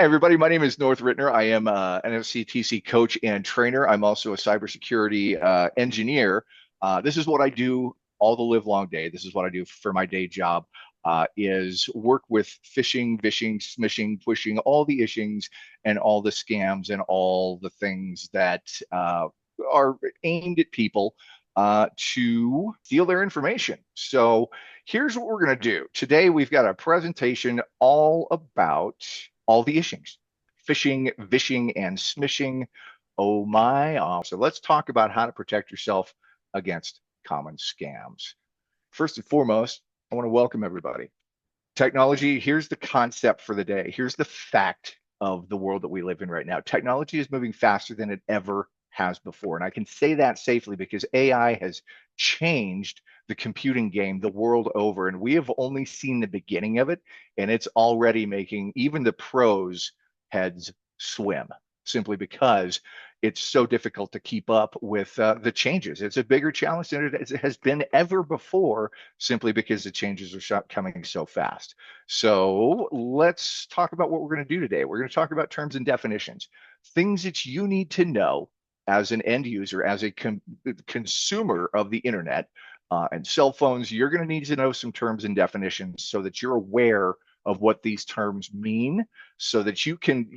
Hi, everybody. My name is North Rittner. I am an FCTC coach and trainer. I'm also a cybersecurity engineer. This is what I do all the live long day. This is what I do for my day job, is work with phishing, vishing, smishing, pushing, all the ishings and all the scams and all the things that are aimed at people to steal their information. So here's what we're going to do. Today, we've got a presentation all about all the ishings, phishing, vishing, and smishing. Oh my. So let's talk about how to protect yourself against common scams. First and foremost, I want to welcome everybody. Technology, here's the concept for the day. Here's the fact of the world that we live in right now. Technology is moving faster than it ever has before. And I can say that safely because AI has changed the computing game the world over. And we have only seen the beginning of it. And it's already making even the pros' heads swim simply because it's so difficult to keep up with the changes. It's a bigger challenge than it has been ever before, simply because the changes are coming so fast. So let's talk about what we're going to do today. We're going to talk about terms and definitions, things that you need to know as an end user, as a consumer of the internet and cell phones. You're going to need to know some terms and definitions so that you're aware of what these terms mean, so that you can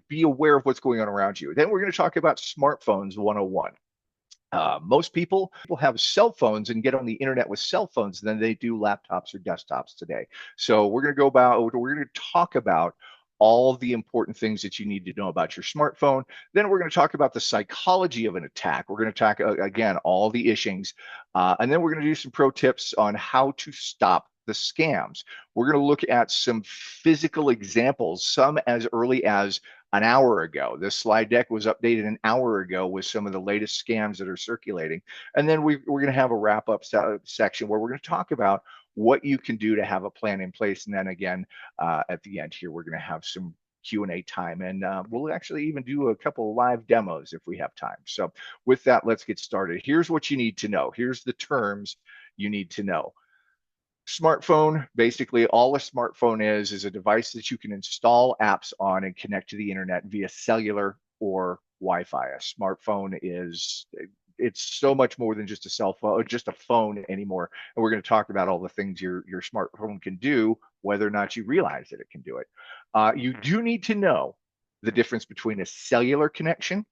be aware of what's going on around you. Then we're going to talk about smartphones 101. Most people have cell phones and get on the internet with cell phones than they do laptops or desktops today. So we're going to talk about all the important things that you need to know about your smartphone. Then we're going to talk about the psychology of an attack. We're going to talk again all the ishings, and then we're going to do some pro tips on how to stop the scams. We're going to look at some physical examples, some as early as an hour ago. This slide deck was updated an hour ago with some of the latest scams that are circulating. And then we're going to have a wrap up section where we're going to talk about what you can do to have a plan in place. And then again, at the end here, we're going to have some Q&A time, and we'll actually even do a couple of live demos if we have time. So with that, let's get started. Here's what you need to know. Here's the terms you need to know. Smartphone, basically all a smartphone is a device that you can install apps on and connect to the internet via cellular or Wi-Fi. A smartphone it's so much more than just a cell phone, or just a phone anymore. And we're going to talk about all the things your smartphone can do, whether or not you realize that it can do it. You do need to know the difference between a cellular connection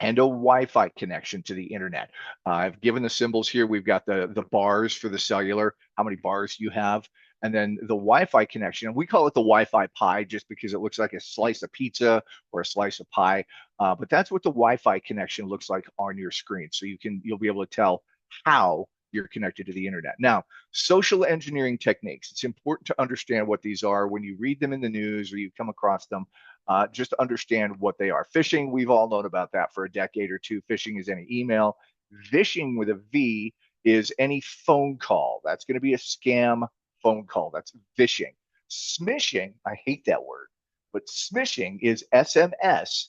and a Wi-Fi connection to the internet. I've given the symbols here. We've got the bars for the cellular, how many bars you have, and then the Wi-Fi connection. And we call it the Wi-Fi pie just because it looks like a slice of pizza or a slice of pie. But that's what the Wi-Fi connection looks like on your screen. So you'll be able to tell how you're connected to the internet. Now, social engineering techniques. It's important to understand what these are when you read them in the news or you come across them. Just to understand what they are. Phishing, we've all known about that for a decade or two. Phishing is any email. Vishing with a V is any phone call. That's going to be a scam phone call. That's vishing. Smishing, I hate that word, but smishing is SMS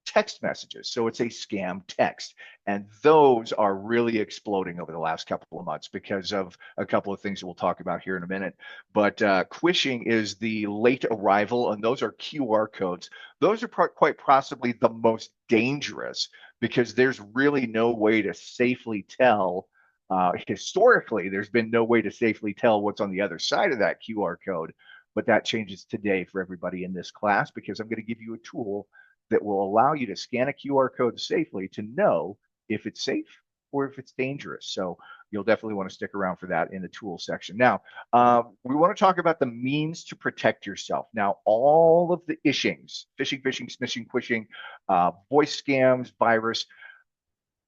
text messages. So it's a scam text. And those are really exploding over the last couple of months because of a couple of things that we'll talk about here in a minute. But quishing is the late arrival, and those are QR codes. Those are quite possibly the most dangerous because there's really no way to safely tell. Historically, there's been no way to safely tell what's on the other side of that QR code. But that changes today for everybody in this class because I'm going to give you a tool that will allow you to scan a QR code safely to know if it's safe or if it's dangerous. So you'll definitely want to stick around for that in the tool section. Now, we want to talk about the means to protect yourself. Now, all of the ishings, phishing, smishing, quishing, voice scams, virus,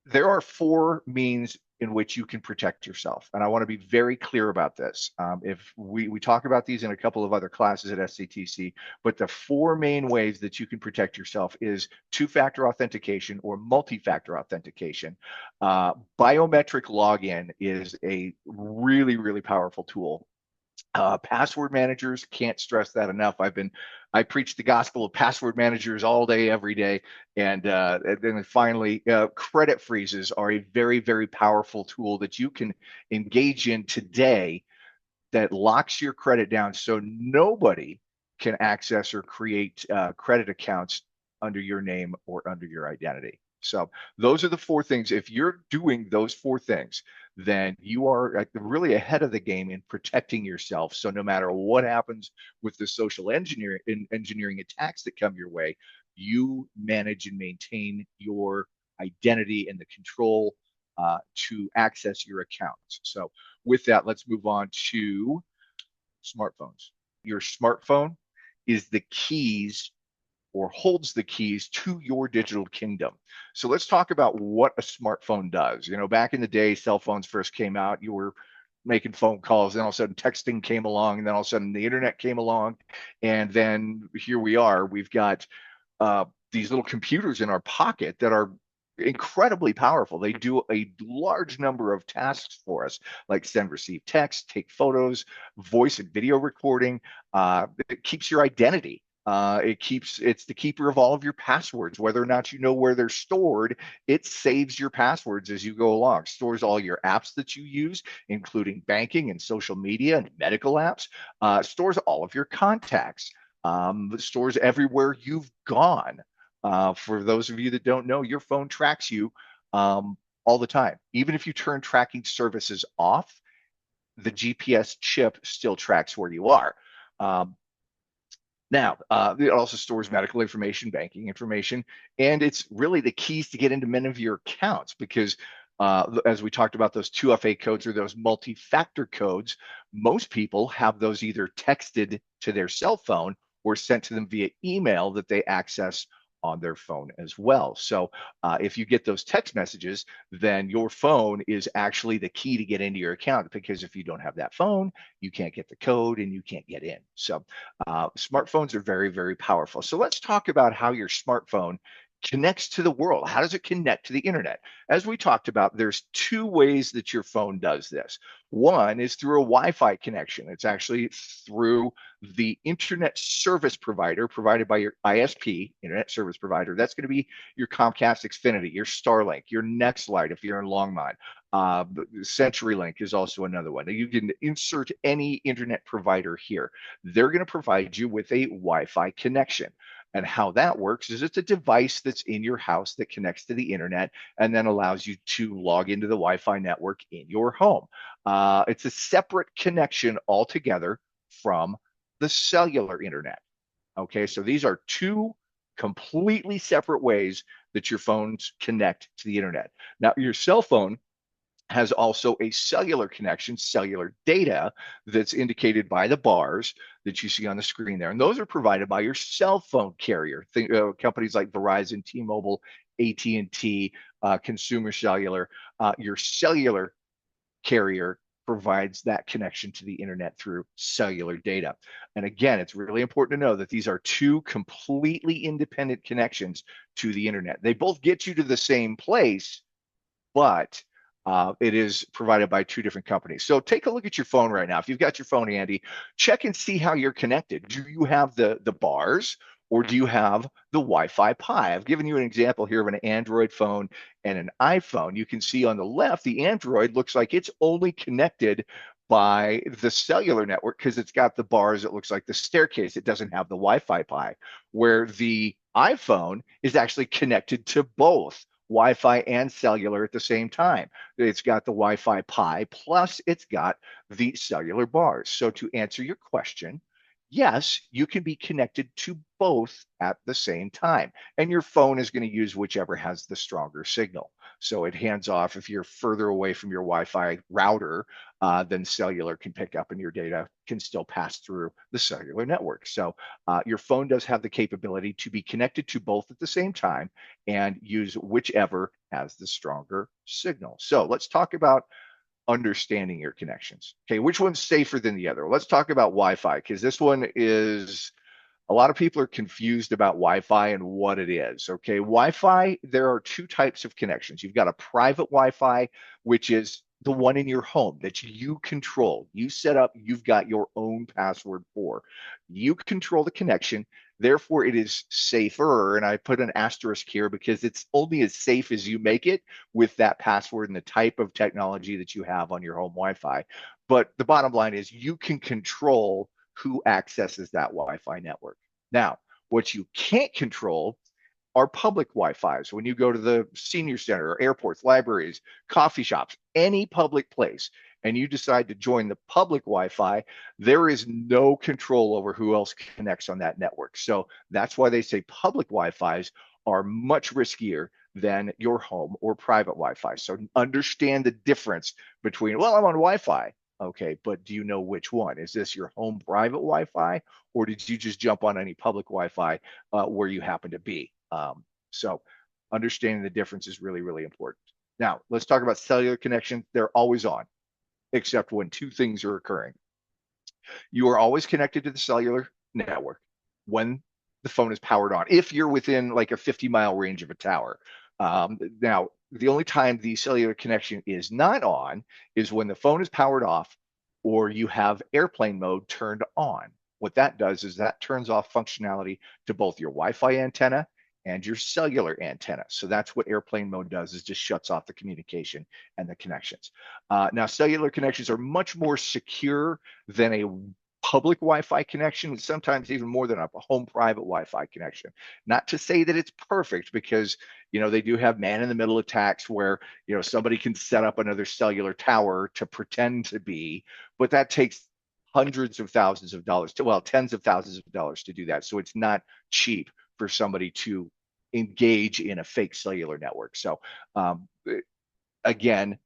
there are four means in which you can protect yourself. And I want to be very clear about this. If we talk about these in a couple of other classes at SCTC, but the four main ways that you can protect yourself is two-factor authentication or multi-factor authentication. Biometric login is a really, really powerful tool. Password managers, can't stress that enough. I preach the gospel of password managers all day, every day. And then finally, credit freezes are a very, very powerful tool that you can engage in today that locks your credit down so nobody can access or create credit accounts under your name or under your identity. So those are the four things. If you're doing those four things, then you are really ahead of the game in protecting yourself. So no matter what happens with the social engineering attacks that come your way, you manage and maintain your identity and the control to access your accounts. So with that, let's move on to smartphones. Your smartphone is the keys or holds the keys to your digital kingdom. So let's talk about what a smartphone does. You know, back in the day, cell phones first came out, you were making phone calls, then all of a sudden texting came along, and then all of a sudden the internet came along, and then here we are. We've got these little computers in our pocket that are incredibly powerful. They do a large number of tasks for us, like send, receive text, take photos, voice and video recording. It keeps your identity. It's the keeper of all of your passwords, whether or not you know where they're stored. It saves your passwords as you go along, stores all your apps that you use, including banking and social media and medical apps, stores all of your contacts, stores everywhere you've gone. For those of you that don't know, your phone tracks you all the time. Even if you turn tracking services off, the GPS chip still tracks where you are. Now, it also stores medical information, banking information, and it's really the keys to get into many of your accounts because, as we talked about, those 2FA codes or those multi-factor codes, most people have those either texted to their cell phone or sent to them via email that they access on their phone as well. So if you get those text messages, then your phone is actually the key to get into your account, because if you don't have that phone, you can't get the code and you can't get in. So smartphones are very, very powerful. So let's talk about how your smartphone connects to the world. How does it connect to the internet? As we talked about, there's two ways that your phone does this. One is through a Wi-Fi connection. It's actually through the internet service provider provided by your ISP, internet service provider. That's going to be your Comcast Xfinity, your Starlink, your Nextlight if you're in Longmont. CenturyLink is also another one. You can insert any internet provider here. They're going to provide you with a Wi-Fi connection. And how that works is it's a device that's in your house that connects to the internet and then allows you to log into the Wi-Fi network in your home. It's a separate connection altogether from the cellular internet. Okay, so these are two completely separate ways that your phones connect to the internet. Now, your cell phone has also a cellular connection, cellular data that's indicated by the bars that you see on the screen there. And those are provided by your cell phone carrier. Companies like Verizon, T-Mobile, AT&T, Consumer Cellular. Your cellular carrier provides that connection to the internet through cellular data. And again, it's really important to know that these are two completely independent connections to the internet. They both get you to the same place, but it is provided by two different companies. So take a look at your phone right now. If you've got your phone handy, check and see how you're connected. Do you have the bars, or do you have the Wi-Fi Pi? I've given you an example here of an Android phone and an iPhone. You can see on the left, the Android looks like it's only connected by the cellular network because it's got the bars. It looks like the staircase. It doesn't have the Wi-Fi Pi, where the iPhone is actually connected to both Wi-Fi and cellular at the same time. It's got the Wi-Fi Pi, plus it's got the cellular bars. So to answer your question, yes, you can be connected to both at the same time. And your phone is going to use whichever has the stronger signal. So it hands off if you're further away from your Wi-Fi router, then cellular can pick up and your data can still pass through the cellular network. So your phone does have the capability to be connected to both at the same time and use whichever has the stronger signal. So let's talk about understanding your connections. Okay, which one's safer than the other? Let's talk about Wi-Fi, because this one is, a lot of people are confused about Wi-Fi and what it is. Okay, Wi-Fi, there are two types of connections. You've got a private Wi-Fi, which is the one in your home that you control. You set up, you've got your own password for. You control the connection. Therefore, it is safer. And I put an asterisk here because it's only as safe as you make it with that password and the type of technology that you have on your home Wi-Fi. But the bottom line is you can control who accesses that Wi-Fi network. Now, what you can't control are public Wi-Fis. When you go to the senior center, or airports, libraries, coffee shops, any public place, and you decide to join the public Wi-Fi, there is no control over who else connects on that network. So that's why they say public Wi-Fis are much riskier than your home or private Wi-Fi. So understand the difference between, well, I'm on Wi-Fi. Okay, but do you know which one? Is this your home private Wi-Fi, or did you just jump on any public Wi-Fi where you happen to be? So understanding the difference is really, really important. Now, let's talk about cellular connections. They're always on, except when two things are occurring. You are always connected to the cellular network when the phone is powered on, if you're within like a 50-mile range of a tower. Now, the only time the cellular connection is not on is when the phone is powered off or you have airplane mode turned on. What that does is that turns off functionality to both your Wi-Fi antenna and your cellular antenna. So that's what airplane mode does, is just shuts off the communication and the connections. Now, cellular connections are much more secure than a public Wi-Fi connection, sometimes even more than a home private Wi-Fi connection. Not to say that it's perfect, because they do have man-in-the-middle attacks where somebody can set up another cellular tower to pretend to be, but that takes hundreds of thousands of dollars to, well, tens of thousands of dollars to do that. So it's not cheap for somebody to engage in a fake cellular network. So again,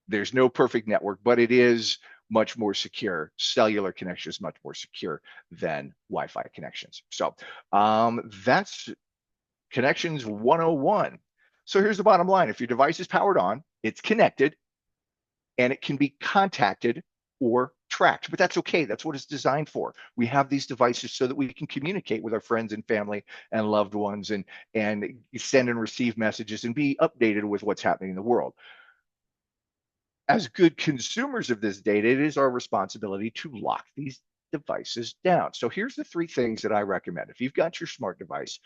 there's no perfect network, but it is much more secure. Cellular connection is much more secure than Wi-Fi connections. So that's Connections 101. So here's the bottom line. If your device is powered on, it's connected, and it can be contacted or tracked, but that's okay. That's what it's designed for. We have these devices so that we can communicate with our friends and family and loved ones, and send and receive messages and be updated with what's happening in the world. As good consumers of this data, it is our responsibility to lock these devices down. So here's the three things that I recommend. If you've got your smart device,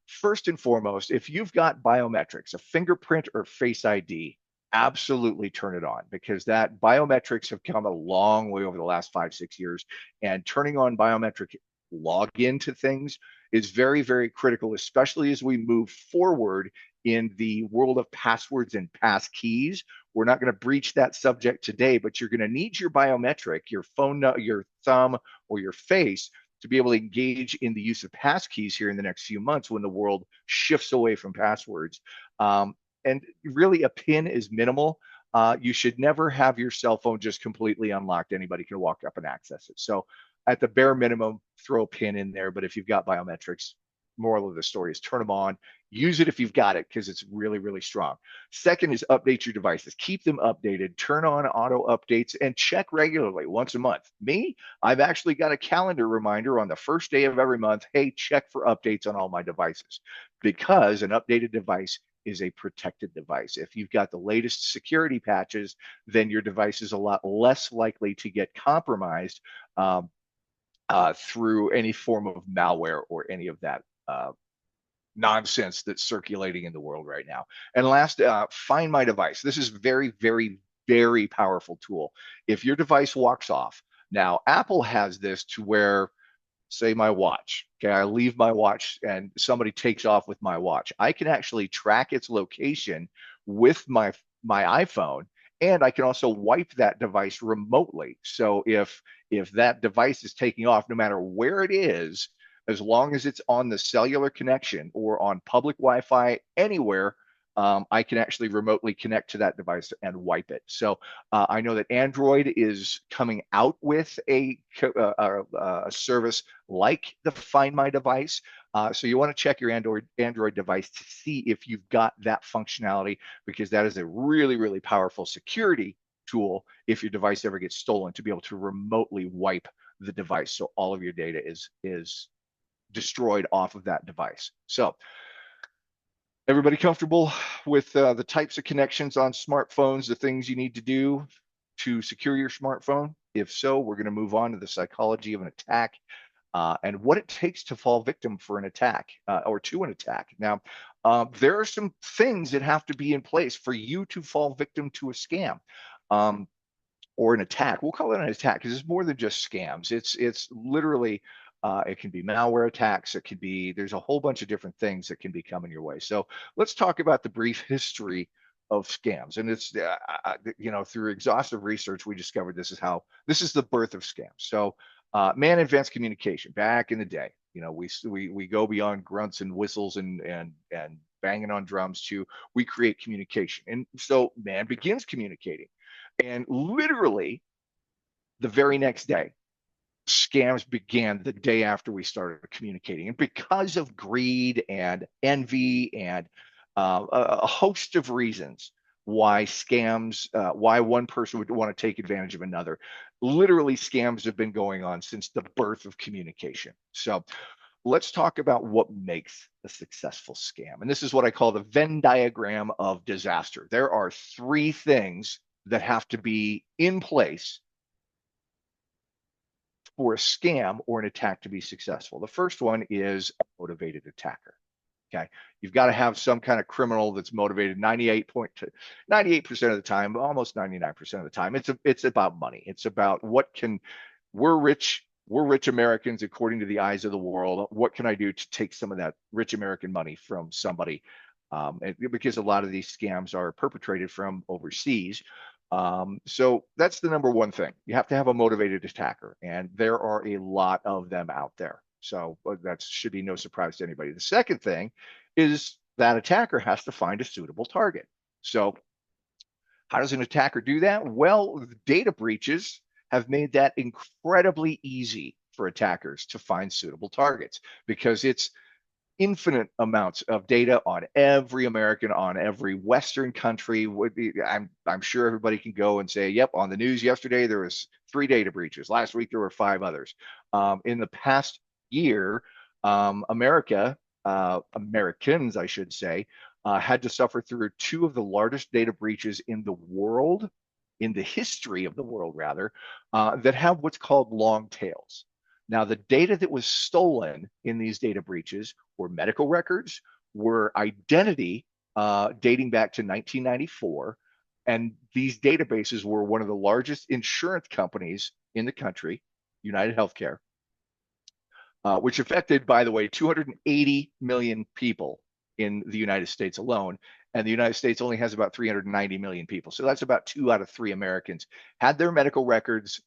first and foremost, if you've got biometrics, a fingerprint or face ID, absolutely turn it on, because that biometrics have come a long way over the last 5-6 years, and turning on biometric login to things is very, very critical, especially as we move forward in the world of passwords and pass keys. We're not going to breach that subject today, but you're going to need your biometric, your phone, your thumb, or your face to be able to engage in the use of passkeys here in the next few months when the world shifts away from passwords. And really, a PIN is minimal. You should never have your cell phone just completely unlocked. Anybody can walk up and access it. So at the bare minimum, throw a PIN in there. But if you've got biometrics, moral of the story is turn them on. Use it if you've got it, because it's really, really strong. Second is update your devices. Keep them updated. Turn on auto updates and check regularly, once a month. Me, I've actually got a calendar reminder on the first day of every month. Hey, check for updates on all my devices, because an updated device is a protected device. If you've got the latest security patches, then your device is a lot less likely to get compromised through any form of malware or any of that nonsense that's circulating in the world right now. And last, find my device. This is very, very, very powerful tool. If your device walks off, now Apple has this to where, say my watch, okay, I leave my watch and somebody takes off with my watch, I can actually track its location with my iPhone, and I can also wipe that device remotely. So if that device is taking off, no matter where it is, as long as it's on the cellular connection or on public Wi-Fi anywhere, I can actually remotely connect to that device and wipe it. So I know that Android is coming out with a service like the Find My Device. So you want to check your Android device to see if you've got that functionality, because that is a really, really powerful security tool if your device ever gets stolen, to be able to remotely wipe the device so all of your data is destroyed off of that device. So everybody comfortable with the types of connections on smartphones, the things you need to do to secure your smartphone? If so, we're going to move on to the psychology of an attack and what it takes to fall victim for an attack or to an attack. Now, there are some things that have to be in place for you to fall victim to a scam. or an attack. We'll call it an attack because it's more than just scams. It's literally it can be malware attacks. It could be there's a whole bunch of different things that can be coming your way. So let's talk about the brief history of scams. And it's through exhaustive research we discovered this is the birth of scams. So man advanced communication back in the day. We go beyond grunts and whistles and banging on drums to we create communication. And so man begins communicating. And literally the very next day, scams began the day after we started communicating. And because of greed and envy and a host of reasons why one person would want to take advantage of another, literally scams have been going on since the birth of communication. So let's talk about what makes a successful scam. And this is what I call the Venn diagram of disaster. There are three things that have to be in place for a scam or an attack to be successful. The first one is a motivated attacker. Okay, you've got to have some kind of criminal that's motivated 98% of the time, almost 99% of the time. It's about money. It's about we're rich Americans according to the eyes of the world. What can I do to take some of that rich American money from somebody? Because a lot of these scams are perpetrated from overseas. So that's the number one thing. You have to have a motivated attacker, and there are a lot of them out there. So that should be no surprise to anybody. The second thing is that attacker has to find a suitable target. So how does an attacker do that? Well, data breaches have made that incredibly easy for attackers to find suitable targets because it's infinite amounts of data on every American, on every Western country. I'm sure everybody can go and say, yep, on the news yesterday, there was 3 data breaches. Last week, there were 5 others. In the past year, Americans, I should say, had to suffer through 2 of the largest data breaches in the world, in the history of the world, rather, that have what's called long tails. Now, the data that was stolen in these data breaches were medical records, were identity dating back to 1994, and these databases were one of the largest insurance companies in the country, United Healthcare, which affected, by the way, 280 million people in the United States alone. And the United States only has about 390 million people. So that's about 2 out of 3 Americans had their medical records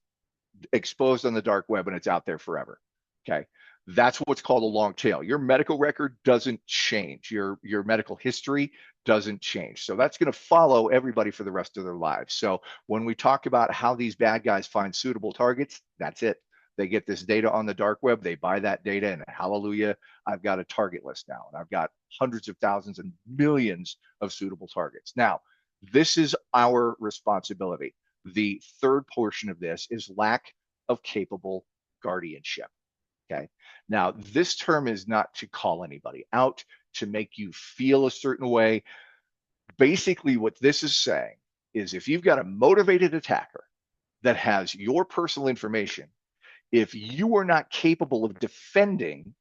exposed on the dark web, and it's out there forever. Okay. That's what's called a long tail. Your medical record doesn't change. Your medical history doesn't change. So that's going to follow everybody for the rest of their lives. So when we talk about how these bad guys find suitable targets, that's it. They get this data on the dark web, they buy that data, and hallelujah, I've got a target list now, and I've got hundreds of thousands and millions of suitable targets. Now, this is our responsibility. The third portion of this is lack of capable guardianship. Okay. Now, this term is not to call anybody out, to make you feel a certain way. Basically, what this is saying is if you've got a motivated attacker that has your personal information, if you are not capable of defending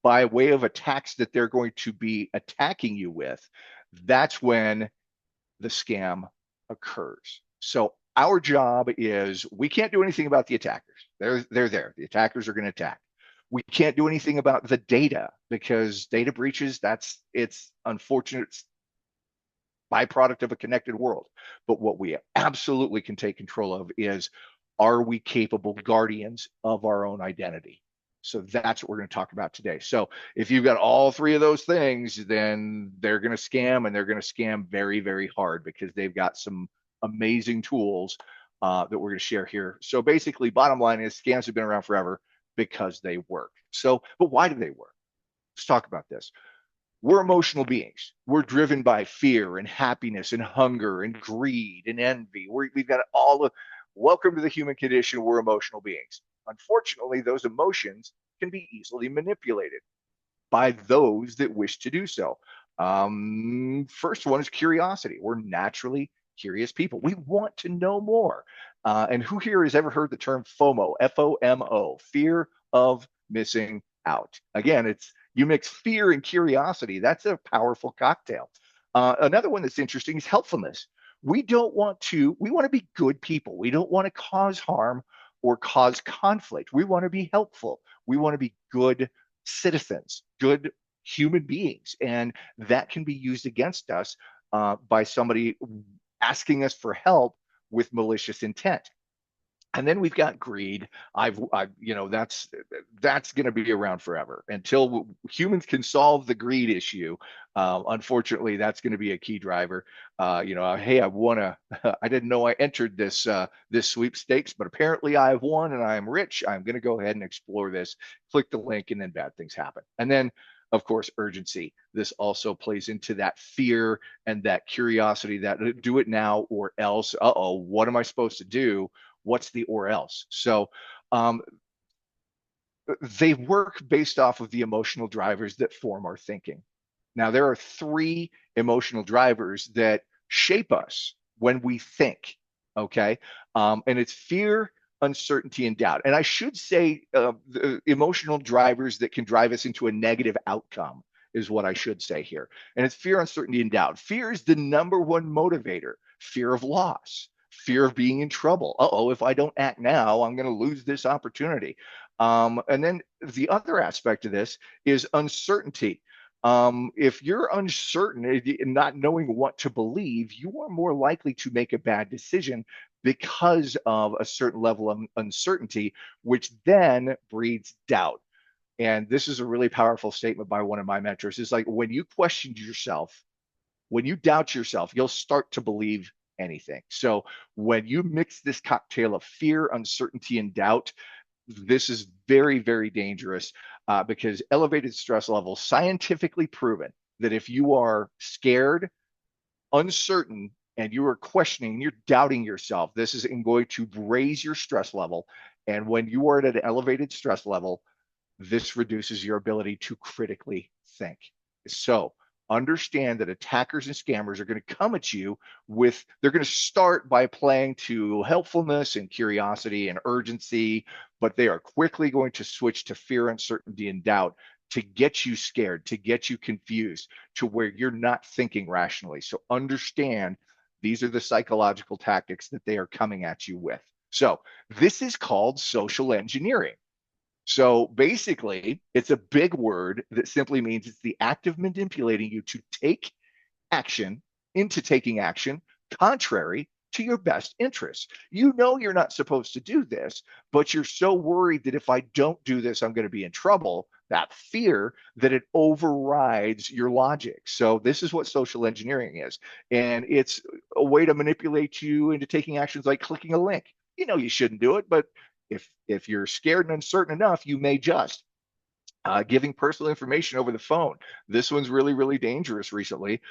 by way of attacks that they're going to be attacking you with, that's when the scam occurs. So our job is we can't do anything about the attackers. They're there. The attackers are going to attack. We can't do anything about the data because data breaches, it's unfortunate byproduct of a connected world. But what we absolutely can take control of is, are we capable guardians of our own identity? So that's what we're going to talk about today. So if you've got all 3 of those things, then they're going to scam, and they're going to scam very, very hard because they've got some amazing tools that we're going to share here. So basically, bottom line is scams have been around forever because they work. So, but why do they work? Let's talk about this. We're emotional beings. We're driven by fear and happiness and hunger and greed and envy. We've got all of, welcome to the human condition. We're emotional beings. Unfortunately, those emotions can be easily manipulated by those that wish to do so. First one is curiosity. We're naturally curious people. We want to know more. And who here has ever heard the term FOMO, FOMO, fear of missing out? Again, you mix fear and curiosity. That's a powerful cocktail. Another one that's interesting is helpfulness. We want to be good people. We don't want to cause harm or cause conflict. We want to be helpful. We want to be good citizens, good human beings. And that can be used against us by somebody asking us for help with malicious intent. And then we've got greed. That's going to be around forever until humans can solve the greed issue. Unfortunately, that's going to be a key driver. Hey, I won a. I didn't know I entered this sweepstakes, but apparently I've won and I'm rich. I'm going to go ahead and explore this. Click the link, and then bad things happen. And then, of course, urgency. This also plays into that fear and that curiosity that do it now or else. Uh-oh, what am I supposed to do? What's the or else? So um, they work based off of the emotional drivers that form our thinking. Now, there are three emotional drivers that shape us when we think, okay? And it's fear, uncertainty, and doubt. And I should say the emotional drivers that can drive us into a negative outcome is what I should say here. And it's fear, uncertainty, and doubt. Fear is the number one motivator. Fear of loss, fear of being in trouble. Uh-oh, if I don't act now, I'm going to lose this opportunity. And then the other aspect of this is uncertainty. If you're uncertain and not knowing what to believe, you are more likely to make a bad decision because of a certain level of uncertainty, which then breeds doubt. And this is a really powerful statement by one of my mentors. It's like when you question yourself, when you doubt yourself, you'll start to believe anything. So when you mix this cocktail of fear, uncertainty, and doubt, this is very, very dangerous because elevated stress levels, scientifically proven that if you are scared, uncertain, and you are questioning, you're doubting yourself, this is going to raise your stress level. And when you are at an elevated stress level, this reduces your ability to critically think. So understand that attackers and scammers are going to come at you with, they're going to start by playing to helpfulness and curiosity and urgency, but they are quickly going to switch to fear, uncertainty, and doubt to get you scared, to get you confused, to where you're not thinking rationally. So understand these are the psychological tactics that they are coming at you with. So this is called social engineering. So basically, it's a big word that simply means it's the act of manipulating you to take action into taking action contrary to your best interests. You know you're not supposed to do this, but you're so worried that if I don't do this, I'm going to be in trouble. That fear that it overrides your logic. So this is what social engineering is. And it's a way to manipulate you into taking actions like clicking a link. You know you shouldn't do it, but if you're scared and uncertain enough, you may just giving personal information over the phone. This one's really, really dangerous recently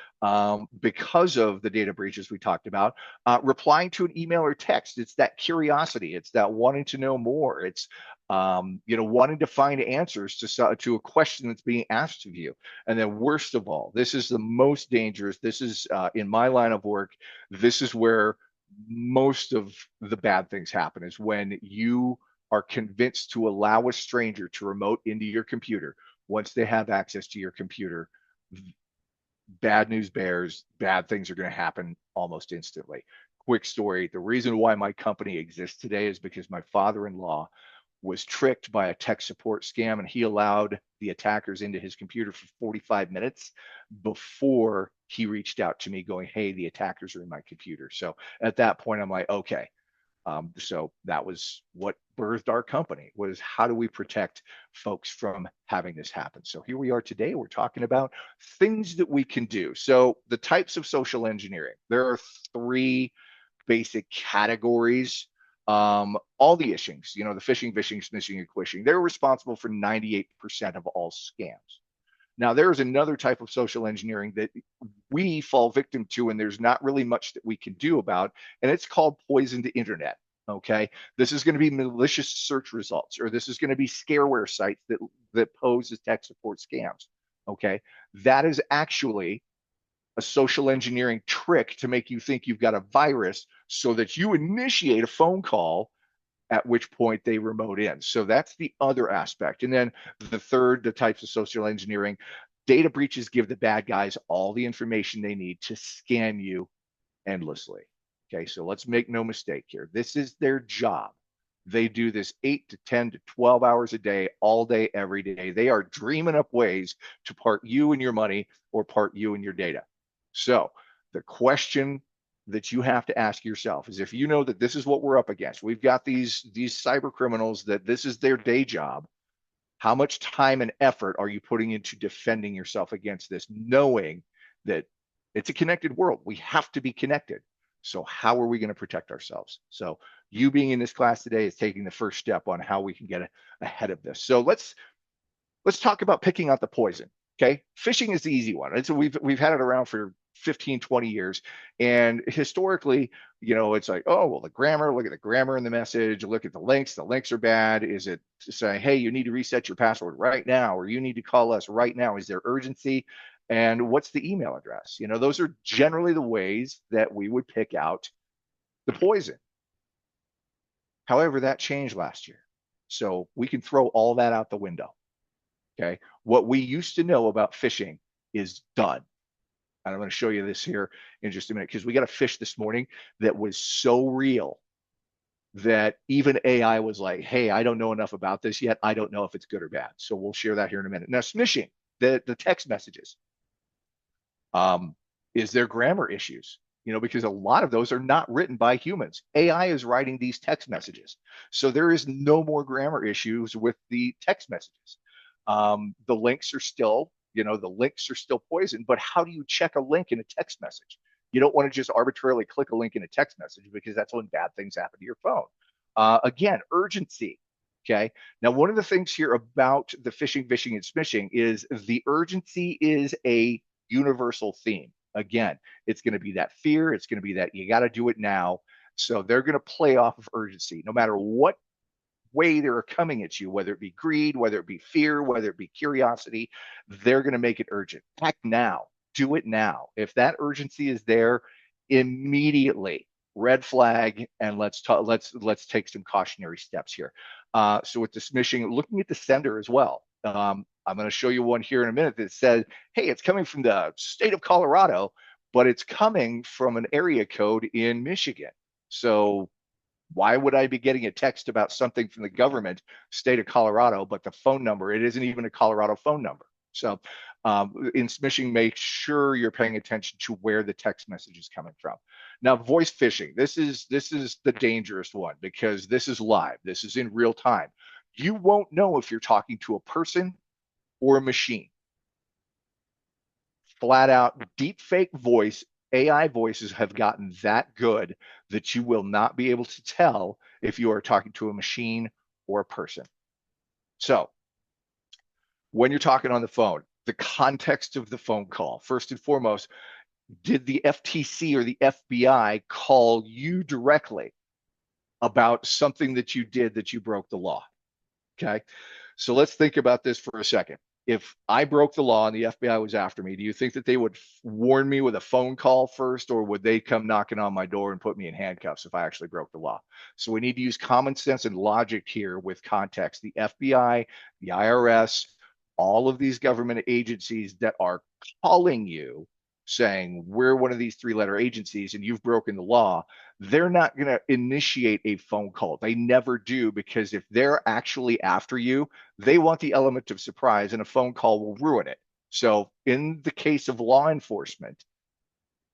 because of the data breaches we talked about. Replying to an email or text, it's that curiosity, it's that wanting to know more, it's wanting to find answers to a question that's being asked of you. And then, worst of all, this is the most dangerous. This is in my line of work. This is where most of the bad things happen. Is when you are convinced to allow a stranger to remote into your computer. Once they have access to your computer, bad news bears, bad things are going to happen almost instantly. Quick story. The reason why my company exists today is because my father-in-law was tricked by a tech support scam, and he allowed the attackers into his computer for 45 minutes before he reached out to me going, hey, the attackers are in my computer. So at that point, I'm like, okay, so that was what birthed our company, was how do we protect folks from having this happen? So here we are today. We're talking about things that we can do. So the types of social engineering, there are three basic categories. All the ishings, the phishing, vishing, smishing, and quishing, they're responsible for 98% of all scams. Now, there is another type of social engineering that we fall victim to, and there's not really much that we can do about, and it's called poisoned internet. Okay, this is going to be malicious search results, or this is going to be scareware sites that pose as tech support scams. Okay, that is actually a social engineering trick to make you think you've got a virus so that you initiate a phone call, at which point they remote in. So that's the other aspect. And then the types of social engineering, data breaches give the bad guys all the information they need to scam you endlessly. Okay, so let's make no mistake here. This is their job. They do this 8 to 10 to 12 hours a day, all day, every day. They are dreaming up ways to part you and your money or part you and your data. So the question that you have to ask yourself is, if you know that this is what we're up against, we've got these cyber criminals that this is their day job, how much time and effort are you putting into defending yourself against this, knowing that it's a connected world? We have to be connected. So how are we going to protect ourselves? So you being in this class today is taking the first step on how we can get ahead of this. So let's talk about picking out the poison. Okay, phishing is the easy one. It's, we've had it around for 15, 20 years. And historically, it's like, oh, well, the grammar, look at the grammar in the message, look at the links are bad. Is it saying, hey, you need to reset your password right now, or you need to call us right now? Is there urgency? And what's the email address? Those are generally the ways that we would pick out the poison. However, that changed last year. So we can throw all that out the window. Okay. What we used to know about phishing is done. And I'm going to show you this here in just a minute, because we got a fish this morning that was so real that even AI was like, hey, I don't know enough about this yet. I don't know if it's good or bad. So we'll share that here in a minute. Now, smishing, the text messages. Is there grammar issues? Because a lot of those are not written by humans. AI is writing these text messages. So there is no more grammar issues with the text messages. The links are still, poison, but how do you check a link in a text message? You don't want to just arbitrarily click a link in a text message, because that's when bad things happen to your phone. Again, urgency. Okay. Now, one of the things here about the phishing, vishing, and smishing is the urgency is a universal theme. Again, it's going to be that fear. It's going to be that you got to do it now. So they're going to play off of urgency, no matter what way they're coming at you, whether it be greed, whether it be fear, whether it be curiosity. They're going to make it urgent. Act now. Do it now. If that urgency is there, immediately red flag, and let's take some cautionary steps here. So with the smishing, looking at the sender as well. I'm going to show you one here in a minute that says, hey, it's coming from the state of Colorado, but it's coming from an area code in Michigan. So why would I be getting a text about something from the government, state of Colorado, but the phone number, it isn't even a Colorado phone number? So in smishing, make sure you're paying attention to where the text message is coming from. Now, voice phishing, this is the dangerous one, because this is live. This is in real time. You won't know if you're talking to a person or a machine. Flat out, deep fake voice, AI voices have gotten that good that you will not be able to tell if you are talking to a machine or a person. So when you're talking on the phone, the context of the phone call, first and foremost, did the FTC or the FBI call you directly about something that you did that you broke the law? Okay. So let's think about this for a second. If I broke the law and the FBI was after me, do you think that they would warn me with a phone call first, or would they come knocking on my door and put me in handcuffs if I actually broke the law? So we need to use common sense and logic here with context. The FBI, the IRS, all of these government agencies that are calling you saying, we're one of these three-letter agencies and you've broken the law, they're not going to initiate a phone call. They never do, because if they're actually after you, they want the element of surprise, and a phone call will ruin it. So in the case of law enforcement,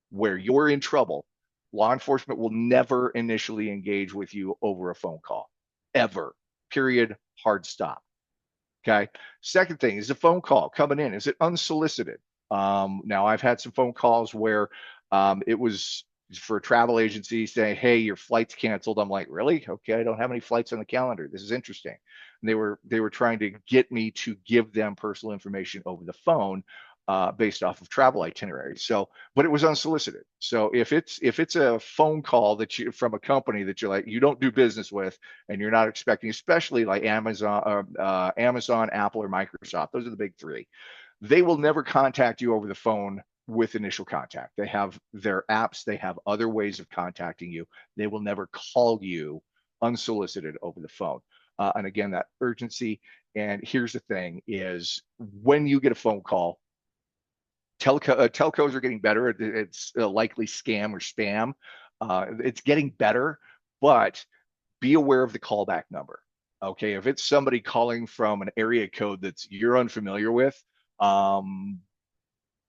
where you're in trouble, law enforcement will never initially engage with you over a phone call, ever. Period. Hard stop. Okay. Second thing is the phone call coming in. Is it unsolicited? Now, I've had some phone calls where it was for a travel agency saying, hey, your flight's canceled. I'm like, really? Okay, I don't have any flights on the calendar. This is interesting. And they were trying to get me to give them personal information over the phone based off of travel itineraries. So, but it was unsolicited. So if it's a phone call that you from a company that you're like, you don't do business with, and you're not expecting, especially like Amazon, Apple, or Microsoft, those are the big three. They will never contact you over the phone with initial contact. They have their apps, they have other ways of contacting you. They will never call you unsolicited over the phone. And again, that urgency. And here's the thing is, when you get a phone call, Telcos are getting better. It's likely scam or spam. It's getting better, but be aware of the callback number. Okay, if it's somebody calling from an area code that's you're unfamiliar with, um,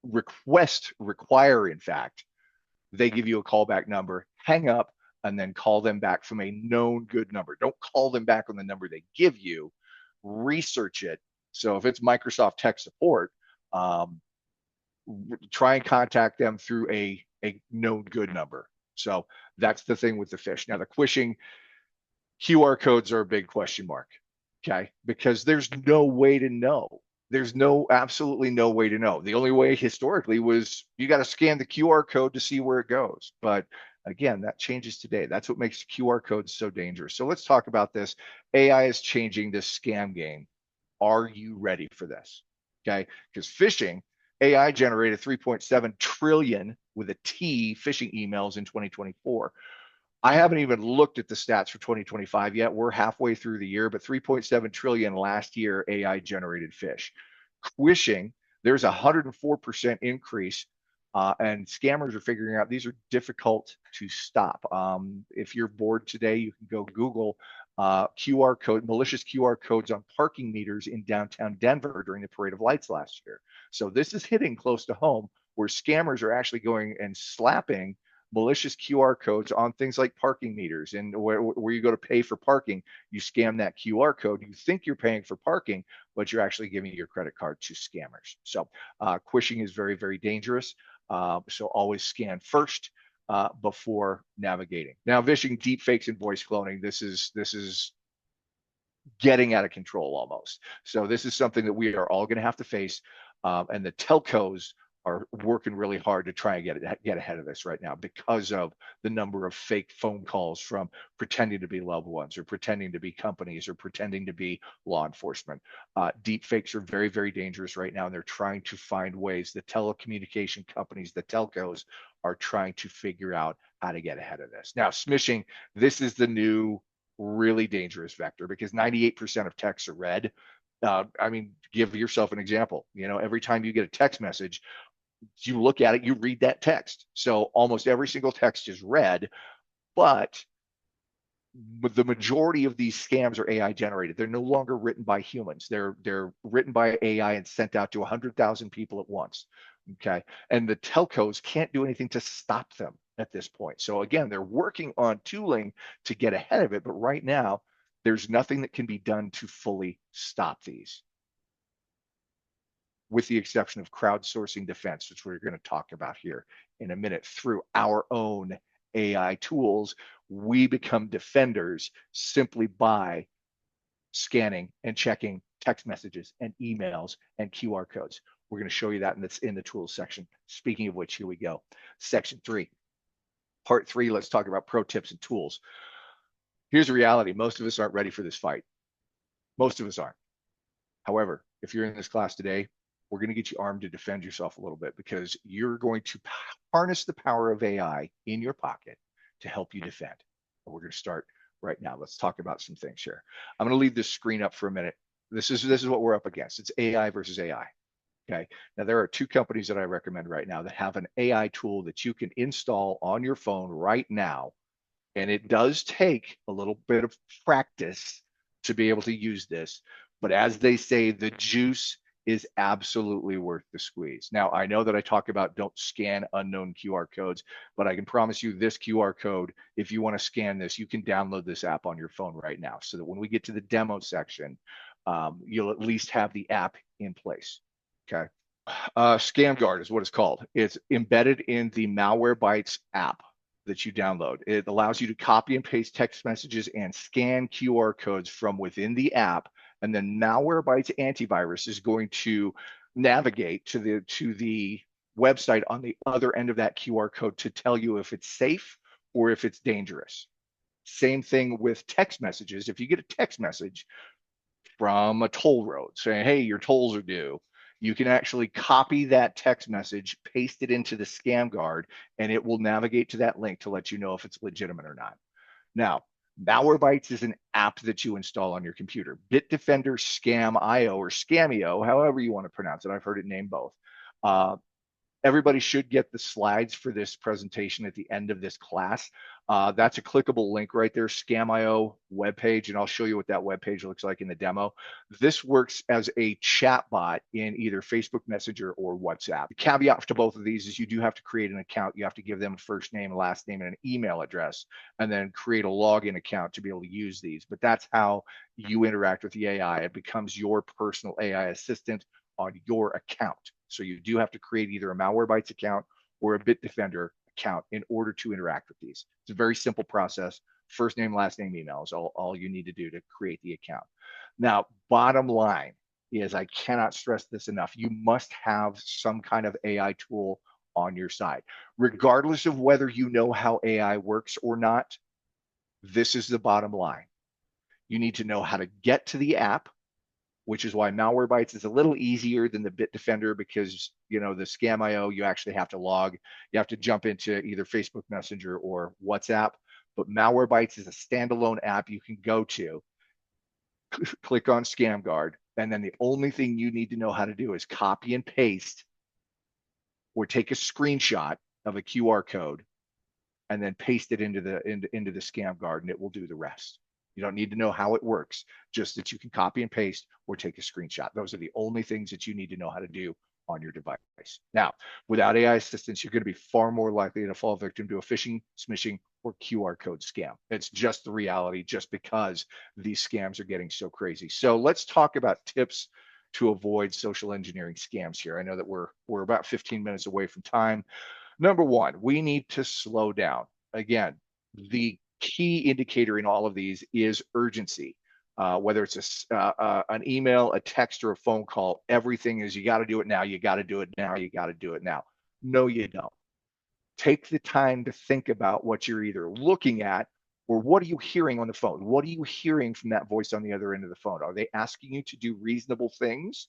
require, in fact, they give you a callback number, hang up, and then call them back from a known good number. Don't call them back on the number they give you. Research it. So if it's Microsoft tech support, um, try and contact them through a known good number. So that's the thing with the fish. Now the phishing QR codes are a big question mark. Okay, because there's no way to know. There's absolutely no way to know. The only way historically was you got to scan the QR code to see where it goes. But again, that changes today. That's what makes QR codes so dangerous. So let's talk about this. AI is changing this scam game. Are you ready for this? Okay, because phishing, AI generated 3.7 trillion with a T phishing emails in 2024. I haven't even looked at the stats for 2025 yet. We're halfway through the year, but 3.7 trillion last year AI generated fish. Quishing, there's a 104% increase, and scammers are figuring out these are difficult to stop. If you're bored today, you can go Google QR code, malicious QR codes on parking meters in downtown Denver during the Parade of Lights last year. So this is hitting close to home, where scammers are actually going and slapping malicious QR codes on things like parking meters, and where you go to pay for parking, you scan that QR code. You think you're paying for parking, but you're actually giving your credit card to scammers. So quishing is very, very dangerous. So always scan first before navigating. Now, vishing, deep fakes, and voice cloning. This is getting out of control almost. So this is something that we are all going to have to face, and the telcos are working really hard to try and get ahead of this right now because of the number of fake phone calls from pretending to be loved ones or pretending to be companies or pretending to be law enforcement. Deep fakes are very, very dangerous right now, and they're trying to find ways. The telecommunication companies, the telcos, are trying to figure out how to get ahead of this. Now, smishing, this is the new really dangerous vector because 98% of texts are read. I mean, give yourself an example. Every time you get a text message, you look at it, you read that text. So almost every single text is read, but the majority of these scams are AI generated. They're no longer written by humans. They're written by AI and sent out to 100,000 people at once. Okay, and the telcos can't do anything to stop them at this point. So again, they're working on tooling to get ahead of it, but right now there's nothing that can be done to fully stop these, with the exception of crowdsourcing defense, which we're going to talk about here in a minute. Through our own AI tools, we become defenders simply by scanning and checking text messages and emails and QR codes. We're going to show you that, and that's in the tools section. Speaking of which, here we go. Section 3. Part 3, let's talk about pro tips and tools. Here's the reality. Most of us aren't ready for this fight. Most of us aren't. However, if you're in this class today, we're going to get you armed to defend yourself a little bit, because you're going to harness the power of AI in your pocket to help you defend. And we're going to start right now. Let's talk about some things here. I'm going to leave this screen up for a minute. This is what we're up against. It's AI versus AI. Okay. Now, there are 2 companies that I recommend right now that have an AI tool that you can install on your phone right now. And it does take a little bit of practice to be able to use this. But as they say, the juice is absolutely worth the squeeze. Now, I know that I talk about don't scan unknown QR codes, but I can promise you this QR code, if you want to scan this, you can download this app on your phone right now, so that when we get to the demo section, you'll at least have the app in place. Okay. ScamGuard is what it's called. It's embedded in the Malwarebytes app that you download. It allows you to copy and paste text messages and scan QR codes from within the app, and then Malwarebytes antivirus is going to navigate to the website on the other end of that QR code to tell you if it's safe or if it's dangerous. Same thing with text messages. If you get a text message from a toll road saying, hey, your tolls are due, you can actually copy that text message, paste it into the ScamGuard, and it will navigate to that link to let you know if it's legitimate or not. Now, Malwarebytes is an app that you install on your computer. Bitdefender Scam.io or Scamio, however you want to pronounce it. I've heard it named both. Everybody should get the slides for this presentation at the end of this class. That's a clickable link right there, Scam.io webpage, and I'll show you what that webpage looks like in the demo. This works as a chat bot in either Facebook Messenger or WhatsApp. The caveat to both of these is you do have to create an account. You have to give them a first name, last name, and an email address, and then create a login account to be able to use these. But that's how you interact with the AI. It becomes your personal AI assistant on your account. So you do have to create either a Malwarebytes account or a Bitdefender account in order to interact with these. It's a very simple process. First name, last name, email is all you need to do to create the account. Now, bottom line is, I cannot stress this enough, you must have some kind of AI tool on your side. Regardless of whether you know how AI works or not, this is the bottom line. You need to know how to get to the app, which is why Malwarebytes is a little easier than the Bitdefender, because the Scam.io, you actually have to log. You have to jump into either Facebook Messenger or WhatsApp. But Malwarebytes is a standalone app you can go to, click on Scam Guard, and then the only thing you need to know how to do is copy and paste or take a screenshot of a QR code and then paste it into the Scam Guard, and it will do the rest. You don't need to know how it works, just that you can copy and paste or take a screenshot. Those are the only things that you need to know how to do on your device. Now, without AI assistance, you're going to be far more likely to fall victim to a phishing, smishing, or QR code scam. It's just the reality, just because these scams are getting so crazy. So let's talk about tips to avoid social engineering scams here. I know that we're about 15 minutes away from time. Number one, we need to slow down. Again, the key indicator in all of these is urgency. Whether it's an email, a text, or a phone call, everything is, you got to do it now, you got to do it now, you got to do it now. No, you don't. Take the time to think about what you're either looking at, or what are you hearing on the phone? What are you hearing from that voice on the other end of the phone? Are they asking you to do reasonable things,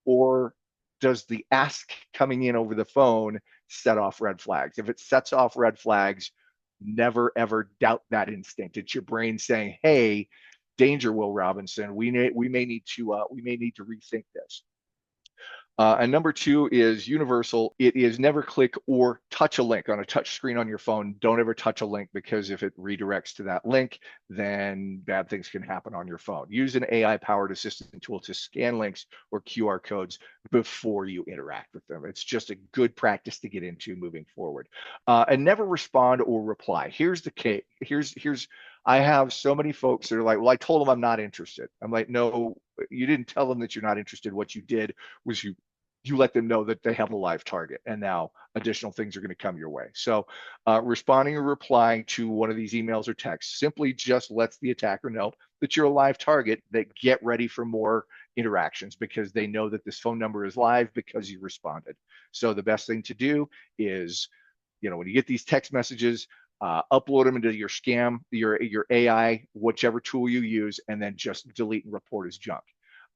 or does the ask coming in over the phone set off red flags? If it sets off red flags, never ever doubt that instinct. It's your brain saying, "Hey, danger, Will Robinson. We may need to rethink this." And number two is universal. It is never click or touch a link on a touch screen on your phone. Don't ever touch a link, because if it redirects to that link, then bad things can happen on your phone. Use an AI-powered assistant tool to scan links or QR codes before you interact with them. It's just a good practice to get into moving forward. And never respond or reply. Here's the case. I have so many folks that are like, "Well, I told them I'm not interested." I'm like, "No, you didn't tell them that you're not interested. What you did was you let them know that they have a live target, and now additional things are going to come your way." So responding or replying to one of these emails or texts simply just lets the attacker know that you're a live target, that get ready for more interactions, because they know that this phone number is live because you responded. So the best thing to do is, when you get these text messages, upload them into your your AI, whichever tool you use, and then just delete and report as junk.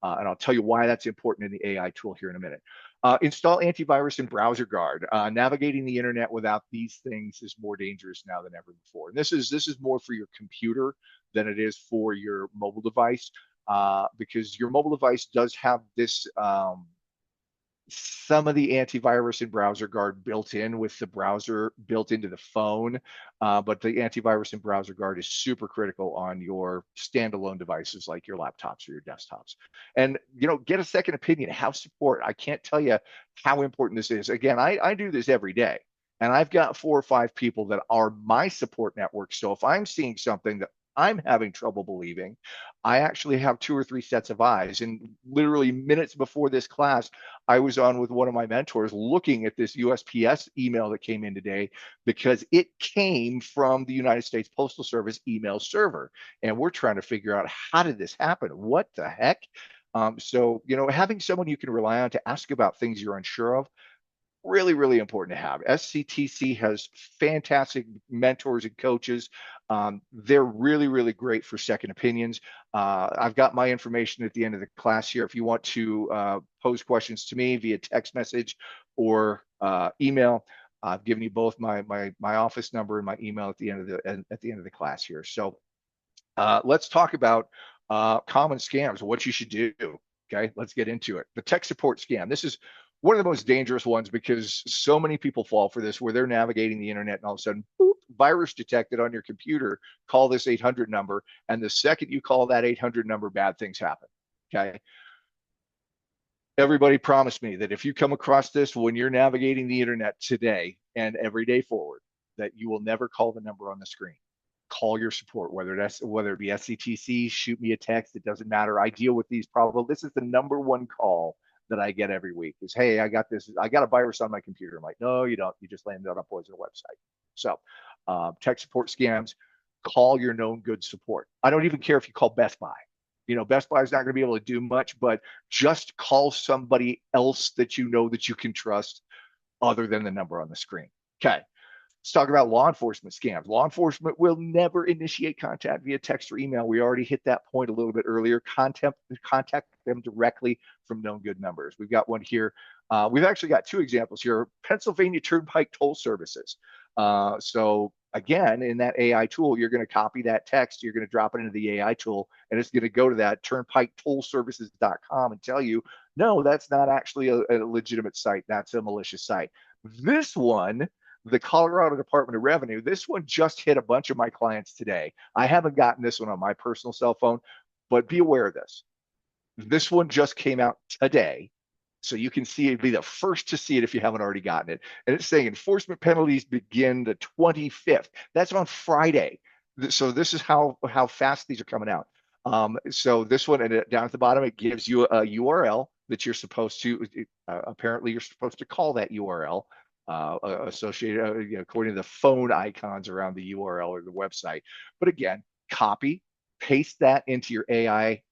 And I'll tell you why that's important in the AI tool here in a minute. Install antivirus and browser guard. Navigating the internet without these things is more dangerous now than ever before. And this is more for your computer than it is for your mobile device, because your mobile device does have this some of the antivirus and browser guard built in with the browser built into the phone, but the antivirus and browser guard is super critical on your standalone devices like your laptops or your desktops. And get a second opinion, have support. I can't tell you how important this is. Again, I do this every day, and I've got 4 or 5 people that are my support network. So if I'm seeing something that I'm having trouble believing, I actually have 2 or 3 sets of eyes. And literally minutes before this class, I was on with one of my mentors looking at this USPS email that came in today, because it came from the United States Postal Service email server. And we're trying to figure out, how did this happen? What the heck? So, having someone you can rely on to ask about things you're unsure of, really, really important to have. SCTC has fantastic mentors and coaches. They're really, really great for second opinions. I've got my information at the end of the class here. If you want to pose questions to me via text message or email, I've given you both my office number and my email at the end of the class here. So let's talk about common scams, what you should do. Okay, let's get into it. The tech support scam. This is one of the most dangerous ones because so many people fall for this where they're navigating the internet and all of a sudden, boop, virus detected on your computer, call this 800 number. And the second you call that 800 number, bad things happen. Okay. Everybody promised me that if you come across this when you're navigating the internet today and every day forward, that you will never call the number on the screen. Call your support, whether it be SCTC, shoot me a text. It doesn't matter. I deal with these problems. This is the number one call that I get every week is, hey, I got this. I got a virus on my computer. I'm like, no, you don't. You just landed on a poison website. So tech support scams, call your known good support. I don't even care if you call Best Buy. Best Buy is not going to be able to do much, but just call somebody else that you know that you can trust other than the number on the screen. Okay. Let's talk about law enforcement scams. Law enforcement will never initiate contact via text or email. We already hit that point a little bit earlier. Contact them directly from known good numbers. We've got one here. We've actually got two examples here. Pennsylvania Turnpike toll services. So again, in that AI tool, you're going to copy that text, you're going to drop it into the AI tool, and it's going to go to that turnpiketollservices.com and tell you, no, that's not actually a legitimate site. That's a malicious site. This one, the Colorado Department of Revenue, this one just hit a bunch of my clients today. I haven't gotten this one on my personal cell phone, but be aware of this. This one just came out today. So you can see it, be the first to see it if you haven't already gotten it. And it's saying enforcement penalties begin the 25th. That's on Friday. So this is how fast these are coming out. So this one, and down at the bottom, it gives you a URL that you're supposed to, apparently you're supposed to call that URL associated, according to the phone icons around the URL or the website. But again, copy, paste that into your AI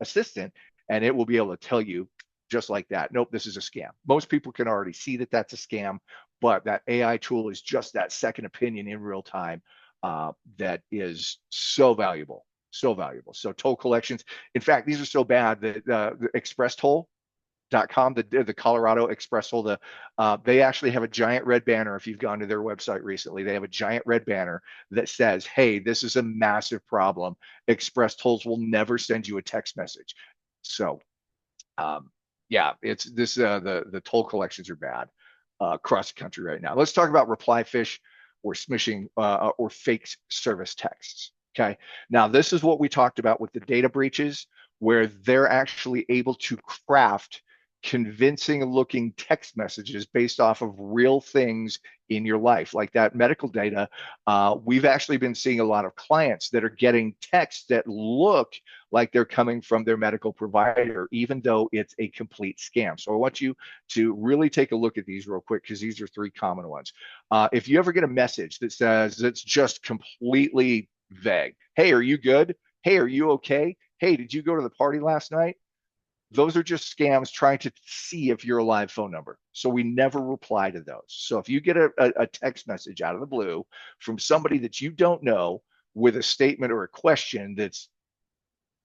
assistant, and it will be able to tell you just like that. Nope, this is a scam. Most people can already see that that's a scam, but that AI tool is just that second opinion in real time that is so valuable, so valuable. So toll collections, in fact, these are so bad that the expresstoll.com, the Colorado Express Toll, they actually have a giant red banner. If you've gone to their website recently, they have a giant red banner that says, hey, this is a massive problem. Express Tolls will never send you a text message. So yeah, it's this. The toll collections are bad across the country right now. Let's talk about reply phish or smishing or fake service texts. Okay, now this is what we talked about with the data breaches, where they're actually able to craft convincing looking text messages based off of real things in your life, like that medical data. We've actually been seeing a lot of clients that are getting texts that look like they're coming from their medical provider, even though it's a complete scam. So I want you to really take a look at these real quick, because these are three common ones. If you ever get a message that says it's just completely vague, hey, are you good? Hey, are you okay? Hey, did you go to the party last night? Those are just scams trying to see if you're a live phone number. So we never reply to those. So if you get a text message out of the blue from somebody that you don't know with a statement or a question that's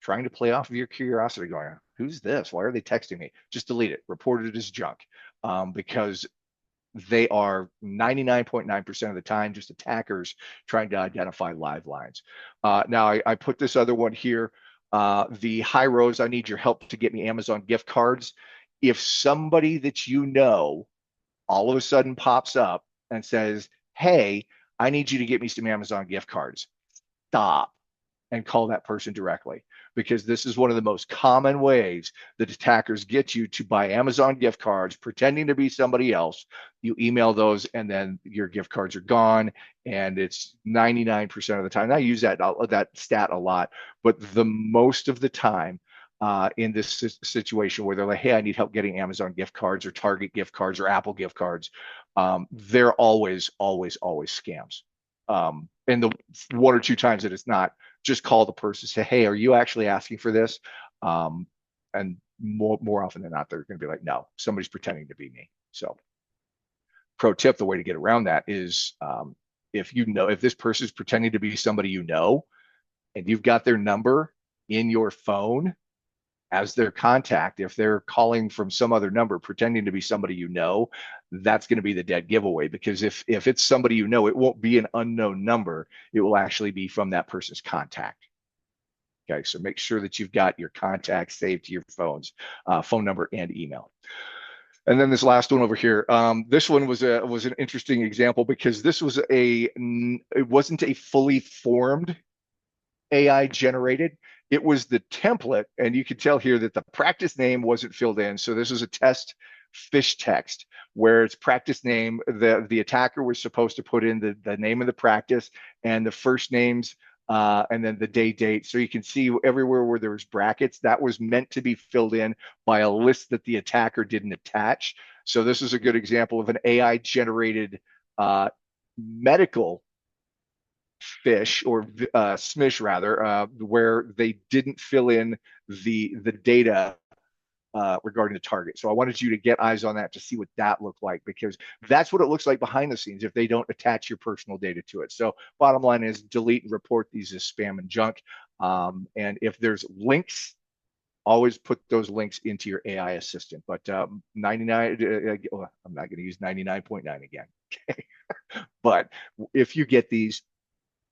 trying to play off of your curiosity, going, who's this? Why are they texting me? Just delete it, report it as junk, because they are 99.9% of the time just attackers trying to identify live lines. Now, I put this other one here. The high rose, I need your help to get me Amazon gift cards. If somebody that you know all of a sudden pops up and says, hey, I need you to get me some Amazon gift cards, stop and call that person directly, because this is one of the most common ways that attackers get you to buy Amazon gift cards, pretending to be somebody else. You email those and then your gift cards are gone. And it's 99% of the time. I use that stat a lot, but the most of the time in this situation where they're like, hey, I need help getting Amazon gift cards or Target gift cards or Apple gift cards, they're always scams. And the one or two times that it's not, just call the person, say, hey, are you actually asking for this? And more often than not, they're going to be like, no, somebody's pretending to be me. So pro tip, the way to get around that is if this person is pretending to be somebody you know, and you've got their number in your phone as their contact, if they're calling from some other number pretending to be somebody you know, that's going to be the dead giveaway, because if it's somebody you know, it won't be an unknown number. It will actually be from that person's contact. Okay, so make sure that you've got your contacts saved to your phone number and email. And then this last one over here. This one was an interesting example because this was it wasn't a fully formed AI generated. It was the template, and you can tell here that the practice name wasn't filled in. So this is a test fish text where it's practice name. The attacker was supposed to put in the name of the practice and the first names, and then the day date. So you can see everywhere where there was brackets, that was meant to be filled in by a list that the attacker didn't attach. So this is a good example of an AI generated medical fish or smish rather, where they didn't fill in the data regarding the target. So I wanted you to get eyes on that to see what that looked like, because that's what it looks like behind the scenes if they don't attach your personal data to it. So bottom line is delete and report these as spam and junk. And if there's links, always put those links into your AI assistant. But 99, I'm not going to use 99.9 again. Okay. But if you get these,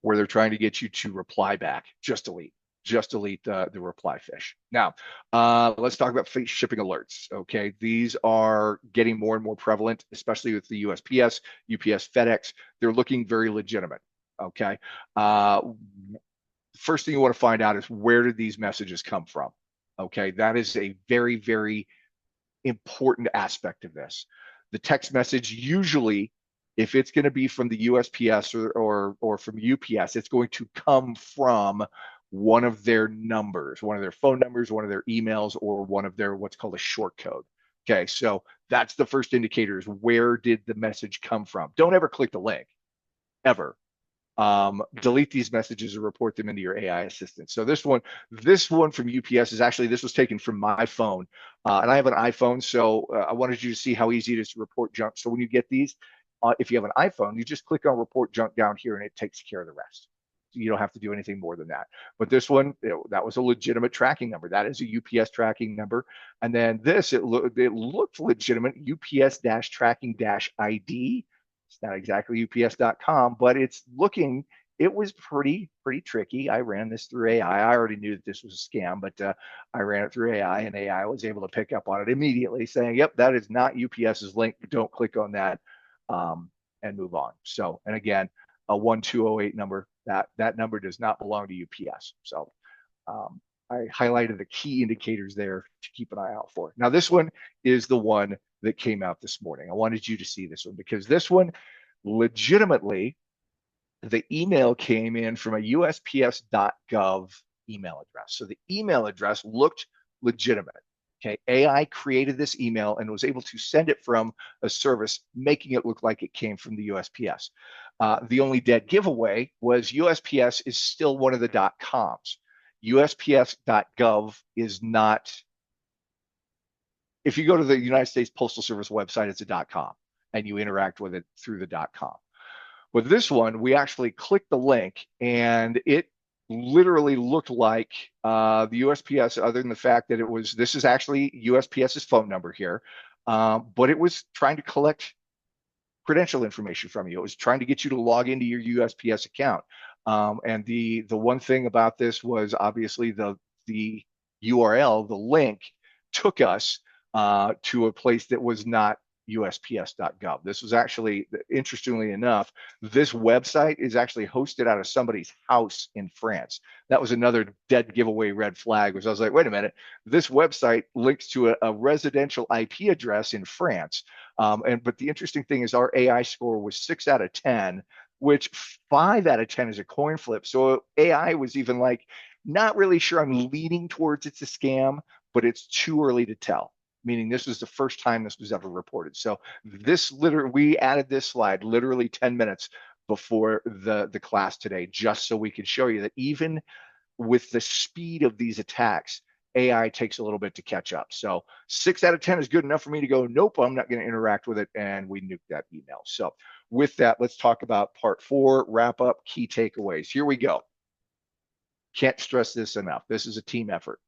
where they're trying to get you to reply back, just delete the reply fish. Now, let's talk about shipping alerts. Okay, these are getting more and more prevalent, especially with the USPS, UPS, FedEx. They're looking very legitimate. Okay, first thing you want to find out is where did these messages come from? Okay, that is a very, very important aspect of this. The text message usually, if it's going to be from the USPS or from UPS, it's going to come from one of their numbers, one of their phone numbers, one of their emails, or one of their what's called a short code. Okay, so that's the first indicator is where did the message come from? Don't ever click the link, ever. Delete these messages and report them into your AI assistant. So this one from UPS is actually, this was taken from my phone, and I have an iPhone, so I wanted you to see how easy it is to report junk. So when you get these, if you have an iPhone, you just click on report junk down here, and it takes care of the rest. So you don't have to do anything more than that. But this one, that was a legitimate tracking number. That is a UPS tracking number. And then this, it looked legitimate, UPS tracking ID. It's not exactly ups.com, but it was pretty tricky. I ran this through AI. I already knew that this was a scam, but I ran it through AI, and AI was able to pick up on it immediately, saying, yep, that is not UPS's link. Don't click on that, and move on. So, and again, a 1208 number, that number does not belong to UPS. So I highlighted the key indicators there to keep an eye out for. Now, this one is the one that came out this morning. I wanted you to see this one because this one, legitimately, the email came in from a USPS.gov email address. So the email address looked legitimate. Okay, AI created this email and was able to send it from a service, making it look like it came from the USPS. The only dead giveaway was USPS is still one of the .coms. USPS.gov is not. If you go to the United States Postal Service website, it's a .com, and you interact with it through the .com. With this one, we actually clicked the link, and it literally looked like the USPS, other than the fact that this is actually USPS's phone number here, but it was trying to collect credential information from you. It was trying to get you to log into your USPS account. And the one thing about this was obviously the URL, the link, took us to a place that was not USPS.gov. This was actually, interestingly enough, this website is actually hosted out of somebody's house in France. That was another dead giveaway red flag, was I was like, wait a minute, this website links to a residential IP address in France. But the interesting thing is our AI score was 6 out of 10, which 5 out of 10 is a coin flip. So AI was even like, not really sure. I'm leaning towards it's a scam, but it's too early to tell. Meaning this was the first time this was ever reported. So we added this slide literally 10 minutes before the class today, just so we could show you that even with the speed of these attacks, AI takes a little bit to catch up. So 6 out of 10 is good enough for me to go, nope, I'm not going to interact with it. And we nuked that email. So with that, let's talk about part 4, wrap up, key takeaways. Here we go. Can't stress this enough. This is a team effort,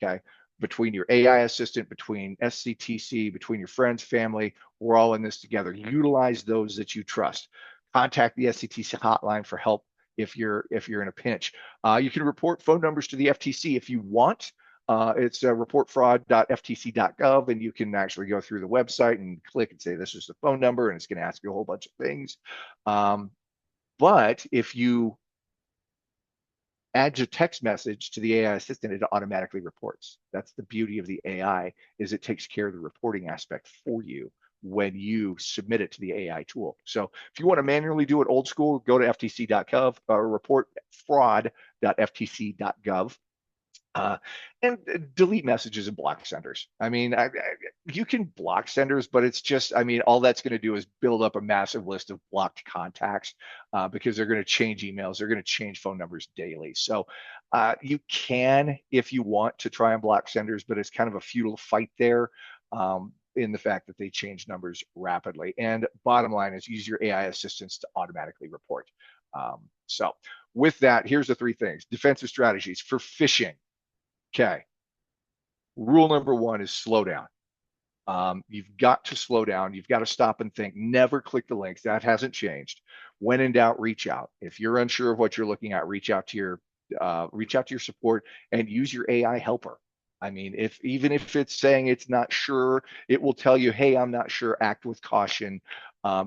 okay? Between your AI assistant, between SCTC, between your friends, family, we're all in this together. Utilize those that you trust. Contact the SCTC hotline for help if you're in a pinch. You can report phone numbers to the FTC if you want. It's reportfraud.ftc.gov, and you can actually go through the website and click and say this is the phone number, and it's going to ask you a whole bunch of things. But if you add your text message to the AI assistant, it automatically reports. That's the beauty of the AI, is it takes care of the reporting aspect for you when you submit it to the AI tool. So if you want to manually do it old school, go to ftc.gov or report.fraud.ftc.gov. Uh, and delete messages and block senders. I mean, you can block senders, but it's just, I mean, all that's going to do is build up a massive list of blocked contacts because they're going to change emails, they're going to change phone numbers daily. So you can, if you want, to try and block senders, but it's kind of a futile fight there. In the fact that they change numbers rapidly. And bottom line is use your AI assistants to automatically report. So with that, here's the three things. Defensive strategies for phishing. Okay. Rule number one is slow down. You've got to slow down. You've got to stop and think. Never click the links. That hasn't changed. When in doubt, reach out. If you're unsure of what you're looking at, reach out to your support and use your AI helper. I mean, even if it's saying it's not sure, it will tell you, "Hey, I'm not sure. Act with caution.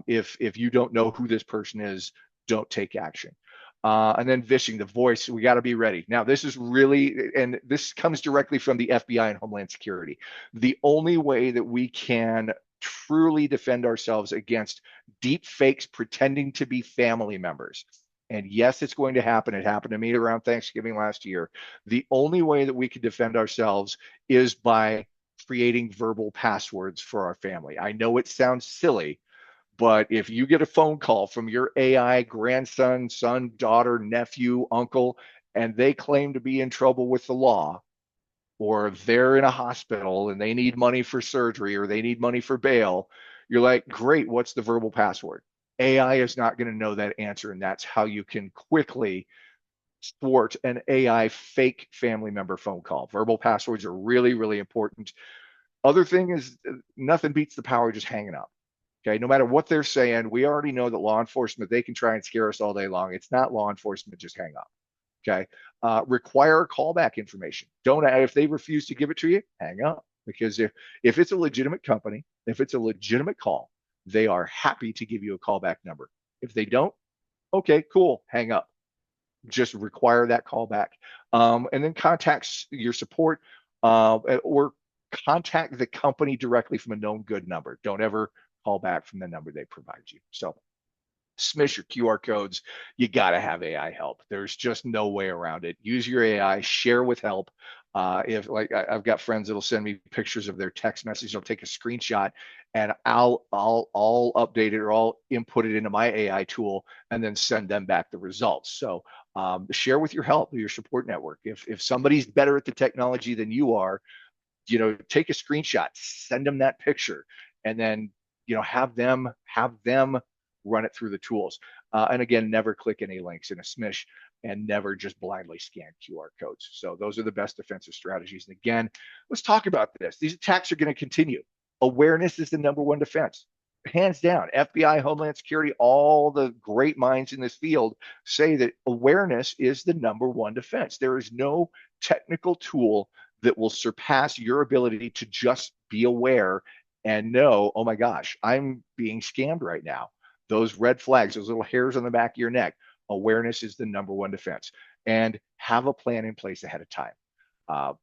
If you don't know who this person is, don't take action." And then Vishing, the voice, we got to be ready. Now, this is really, and this comes directly from the FBI and Homeland Security. The only way that we can truly defend ourselves against deep fakes pretending to be family members, and yes, it's going to happen. It happened to me around Thanksgiving last year. The only way that we can defend ourselves is by creating verbal passwords for our family. I know it sounds silly, but if you get a phone call from your AI grandson, son, daughter, nephew, uncle, and they claim to be in trouble with the law, or they're in a hospital and they need money for surgery or they need money for bail, you're like, great, what's the verbal password? AI is not going to know that answer. And that's how you can quickly thwart an AI fake family member phone call. Verbal passwords are really, really important. Other thing is nothing beats the power of just hanging up. Okay, no matter what they're saying, we already know that law enforcement, they can try and scare us all day long. It's not law enforcement, just hang up. Okay, require callback information. Don't, if they refuse to give it to you, hang up. Because if it's a legitimate company, if it's a legitimate call, they are happy to give you a callback number. If they don't, okay, cool, hang up. Just require that callback. And then contact your support or contact the company directly from a known good number. Don't ever call back from the number they provide you. So Smish your QR codes, you got to have AI help. There's just no way around it. Use your AI, share with help. If like I've got friends that'll send me pictures of their text message, I'll take a screenshot and I'll update it or I'll input it into my AI tool and then send them back the results. So share with your support network. If somebody's better at the technology than you are, take a screenshot, send them that picture, and then have them run it through the tools. And again, never click any links in a Smish and never just blindly scan QR codes. So those are the best defensive strategies. And again, let's talk about this. These attacks are going to continue. Awareness is the number one defense. Hands down, FBI, Homeland Security, all the great minds in this field say that awareness is the number one defense. There is no technical tool that will surpass your ability to just be aware and know, oh my gosh, I'm being scammed right now. Those red flags, those little hairs on the back of your neck, awareness is the number one defense. And have a plan in place ahead of time.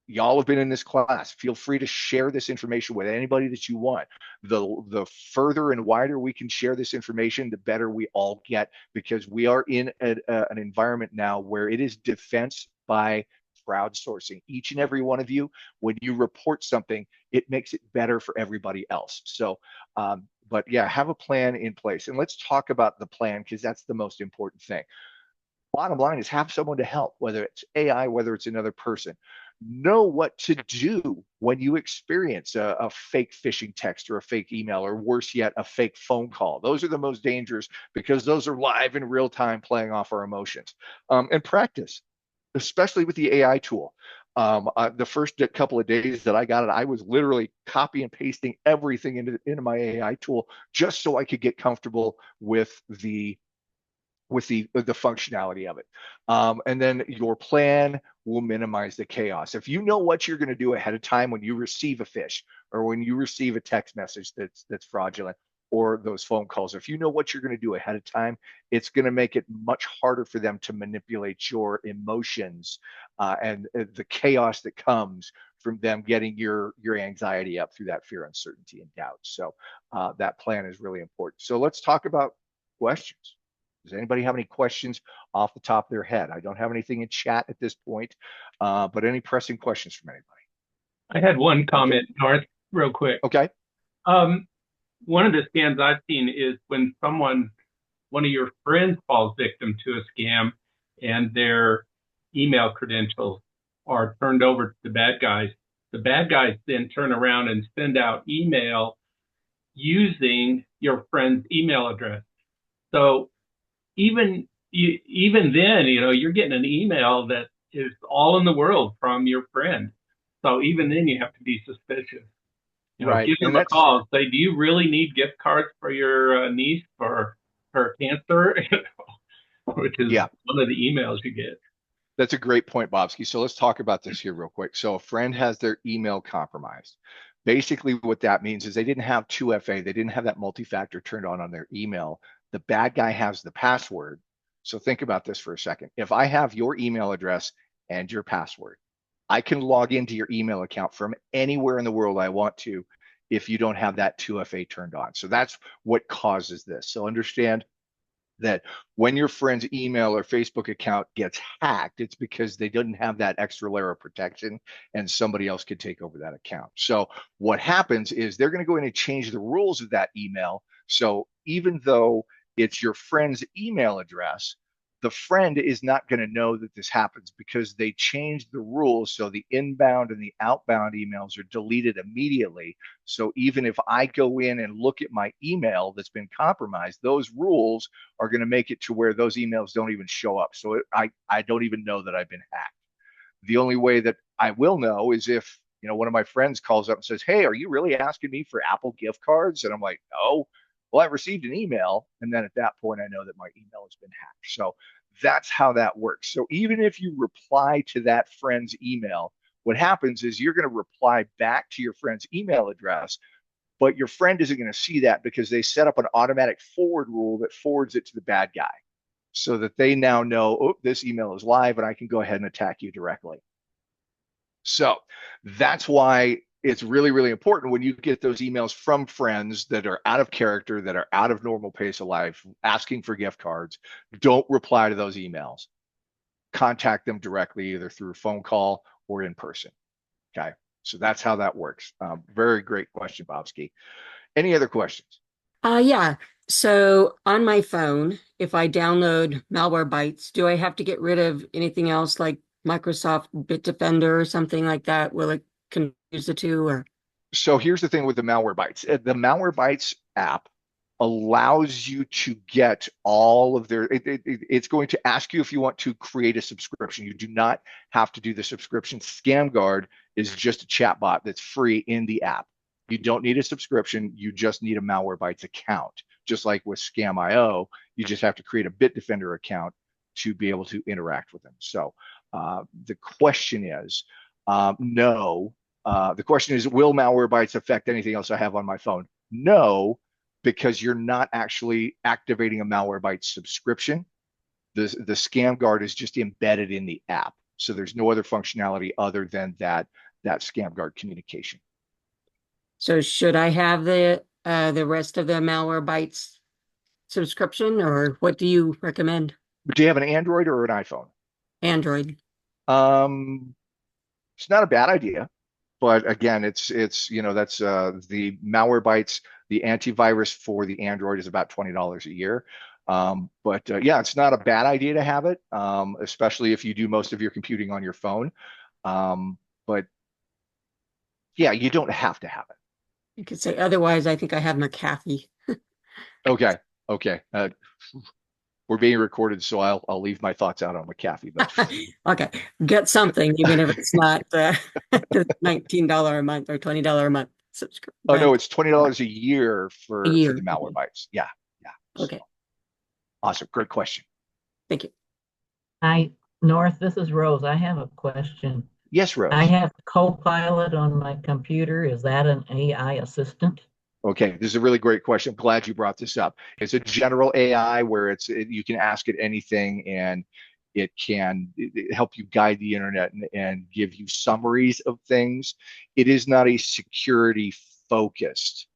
Y'all have been in this class. Feel free to share this information with anybody that you want. The further and wider we can share this information, the better we all get, because we are in an environment now where it is defense by crowdsourcing. Each and every one of you, when you report something, it makes it better for everybody else. So, but yeah, have a plan in place. And let's talk about the plan, because that's the most important thing. Bottom line is have someone to help, whether it's AI, whether it's another person. Know what to do when you experience a fake phishing text or a fake email, or worse yet, a fake phone call. Those are the most dangerous because those are live in real time playing off our emotions. And practice, especially with the AI tool. The first couple of days that I got it, I was literally copy and pasting everything into my AI tool just so I could get comfortable with the with the functionality of it. And then your plan will minimize the chaos. If you know what you're going to do ahead of time when you receive a fish or when you receive a text message that's fraudulent or those phone calls, if you know what you're going to do ahead of time, it's going to make it much harder for them to manipulate your emotions and the chaos that comes from them getting your anxiety up through that fear, uncertainty, and doubt. So that plan is really important. So let's talk about questions. Does anybody have any questions off the top of their head? I don't have anything in chat at this point, but any pressing questions from anybody? I had one Okay. comment, North, real quick. Okay. Um, One of the scams I've seen is when one of your friends falls victim to a scam and their email credentials are turned over to the bad guys. The bad guys then turn around and send out email using your friend's email address. So even then, you're getting an email that is all in the world from your friend. So even then, you have to be suspicious. Right. Give And them a that's call. Say, do you really need gift cards for your niece for her cancer? Which is yeah, one of the emails you get. that's a great point, Bobski. So let's talk about this here real quick. So a friend has their email compromised. Basically, what that means is they didn't have 2FA, they didn't have that multi-factor turned on their email. The bad guy has the password. So think about this for a second. If I have your email address and your password, I can log into your email account from anywhere in the world I want to if you don't have that 2FA turned on. So that's what causes this. So understand that when your friend's email or Facebook account gets hacked, it's because they didn't have that extra layer of protection and somebody else could take over that account. So what happens is they're going to go in and change the rules of that email. So even though it's your friend's email address, the friend is not going to know that this happens because they changed the rules. So the inbound and the outbound emails are deleted immediately. So even if I go in and look at my email that's been compromised, those rules are going to make it to where those emails don't even show up. So I don't even know that I've been hacked. The only way that I will know is if, one of my friends calls up and says, "Hey, are you really asking me for Apple gift cards?" And I'm like, "No." Well, I received an email. And then at that point, I know that my email has been hacked. So that's how that works. So even if you reply to that friend's email, what happens is you're going to reply back to your friend's email address, but your friend isn't going to see that because they set up an automatic forward rule that forwards it to the bad guy so that they now know, oh, this email is live and I can go ahead and attack you directly. So that's why it's really, really important when you get those emails from friends that are out of character, that are out of normal pace of life, asking for gift cards. Don't reply to those emails. Contact them directly, either through a phone call or in person. Okay. So that's how that works. Very great question, Bobski. Any other questions? Yeah. So on my phone, if I download Malwarebytes, do I have to get rid of anything else like Microsoft Bitdefender or something like that? Will it confuse the two or? So here's the thing with the Malwarebytes. The Malwarebytes app allows you to get all of their, it's going to ask you if you want to create a subscription. You do not have to do the subscription. ScamGuard is just a chatbot that's free in the app. You don't need a subscription. You just need a Malwarebytes account. Just like with Scam.io, you just have to create a Bitdefender account to be able to interact with them. So the question is, no. The question is, will Malwarebytes affect anything else I have on my phone? No, because you're not actually activating a Malwarebytes subscription. The scam guard is just embedded in the app. So there's no other functionality other than that scam guard communication. So should I have the rest of the Malwarebytes subscription or what do you recommend? Do you have an Android or an iPhone? Android. Um, it's not a bad idea, but again, it's that's the Malwarebytes, the antivirus for the Android is about $20 a year. But yeah, it's not a bad idea to have it, especially if you do most of your computing on your phone. But yeah, you don't have to have it. You could say otherwise, I think I have McAfee. Okay, okay. We're being recorded, so I'll leave my thoughts out on McAfee. But Okay, get something, even if it's not the $19 a month or $20 a month oh no, subscription it's $20 a year a for the year. Okay. Malwarebytes. Yeah, yeah. So Okay. awesome, great question. Thank you. Hi, North, this is Rose. I have a question. Yes, I Rose. have Copilot on my computer. Is that an AI assistant? Okay, this is a really great question. I'm glad you brought this up. It's a general AI where you can ask it anything and it can help you guide the internet and give you summaries of things. It is not a security focused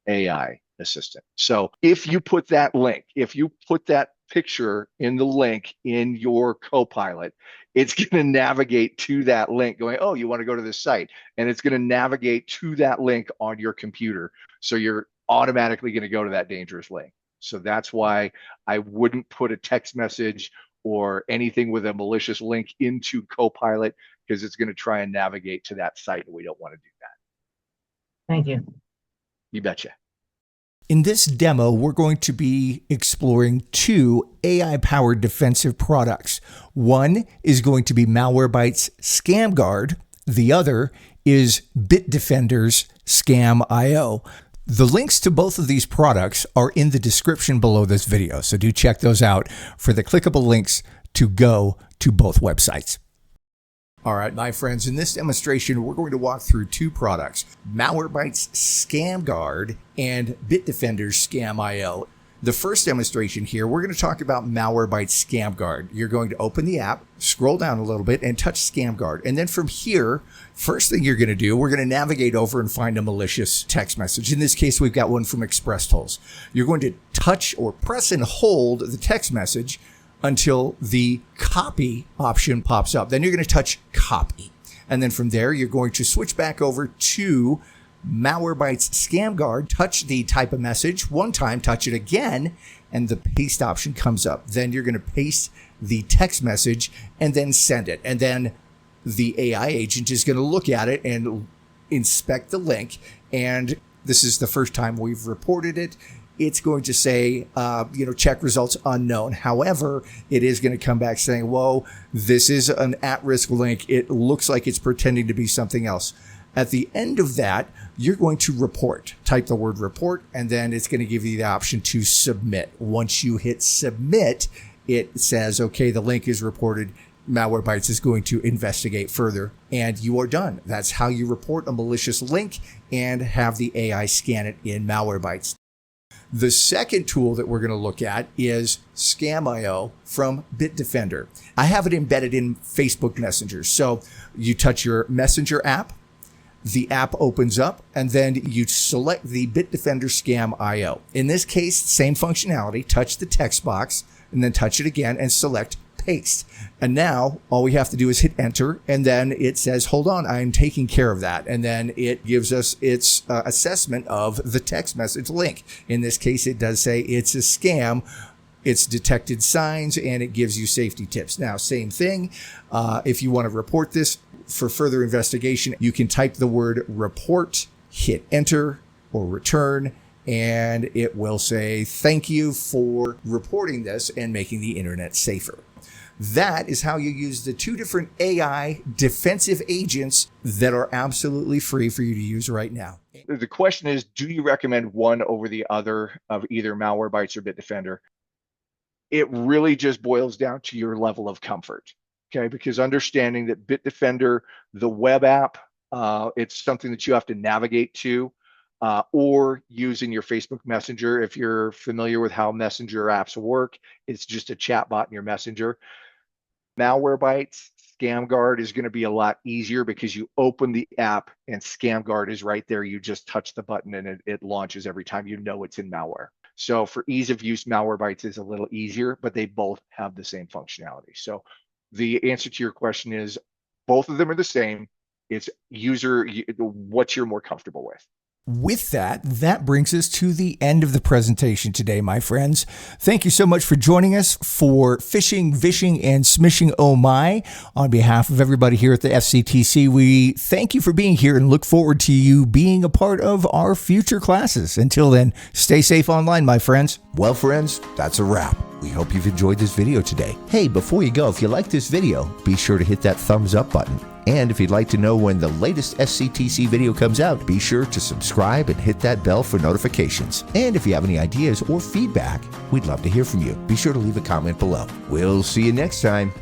AI assistant. So if you put that link, if you put that picture in the link in your Copilot, it's going to navigate to that link going, oh, you want to go to this site. And it's going to navigate to that link on your computer. So you're automatically going to go to that dangerous link. So that's why I wouldn't put a text message or anything with a malicious link into Copilot because it's going to try and navigate to that site. And we don't want to do that. Thank you. You betcha. In this demo, we're going to be exploring two AI-powered defensive products. One is going to be Malwarebytes Scam Guard. The other is Bitdefender's Scam.io. The links to both of these products are in the description below this video, so do check those out for the clickable links to go to both websites. All right, my friends, in this demonstration, we're going to walk through two products, Malwarebytes Scam Guard and Bitdefender's Scam.io. The first demonstration here, we're going to talk about Malwarebytes Scam Guard. You're going to open the app, scroll down a little bit, and touch Scam Guard. And then from here, first thing you're going to do, we're going to navigate over and find a malicious text message. In this case, we've got one from Express Tools. You're going to touch or press and hold the text message until the copy option pops up. Then you're going to touch copy. And then from there, you're going to switch back over to Malwarebytes Scam Guard, touch the type of message one time, touch it again, and the paste option comes up. Then you're going to paste the text message and then send it. And then the AI agent is going to look at it and inspect the link. And this is the first time we've reported it. It's going to say, check results unknown. However, it is going to come back saying, whoa, this is an at-risk link. It looks like it's pretending to be something else. At the end of that, you're going to report. Type the word report, and then it's going to give you the option to submit. Once you hit submit, it says, okay, the link is reported. Malwarebytes is going to investigate further, and you are done. That's how you report a malicious link and have the AI scan it in Malwarebytes. The second tool that we're going to look at is Scam.io from Bitdefender. I have it embedded in Facebook Messenger. So you touch your Messenger app, the app opens up, and then you select the Bitdefender Scam.io. In this case, same functionality, touch the text box, and then touch it again and select paste. And now all we have to do is hit enter, and then it says, hold on, I'm taking care of that. And then it gives us its assessment of the text message link. In this case, it does say it's a scam. It's detected signs, and it gives you safety tips. Now, same thing. If you want to report this for further investigation, you can type the word report, hit enter or return, and it will say, thank you for reporting this and making the internet safer. That is how you use the two different AI defensive agents that are absolutely free for you to use right now. The question is, do you recommend one over the other of either Malwarebytes or Bitdefender? It really just boils down to your level of comfort, okay? Because understanding that Bitdefender, the web app, it's something that you have to navigate to, or using your Facebook Messenger. If you're familiar with how Messenger apps work, it's just a chat bot in your Messenger. Malwarebytes Scam Guard is going to be a lot easier because you open the app and Scam Guard is right there. You just touch the button and it launches every time you know it's in malware. So for ease of use, Malwarebytes is a little easier, but they both have the same functionality. So the answer to your question is both of them are the same. It's what you're more comfortable with. With that, that brings us to the end of the presentation today, my friends. Thank you so much for joining us for Phishing, Vishing, and Smishing OhMy. On behalf of everybody here at the FCTC, we thank you for being here and look forward to you being a part of our future classes. Until then, stay safe online, my friends. Well, friends, that's a wrap. We hope you've enjoyed this video today. Hey, before you go, if you like this video, be sure to hit that thumbs up button. And if you'd like to know when the latest SCTC video comes out, be sure to subscribe and hit that bell for notifications. And if you have any ideas or feedback, we'd love to hear from you. Be sure to leave a comment below. We'll see you next time.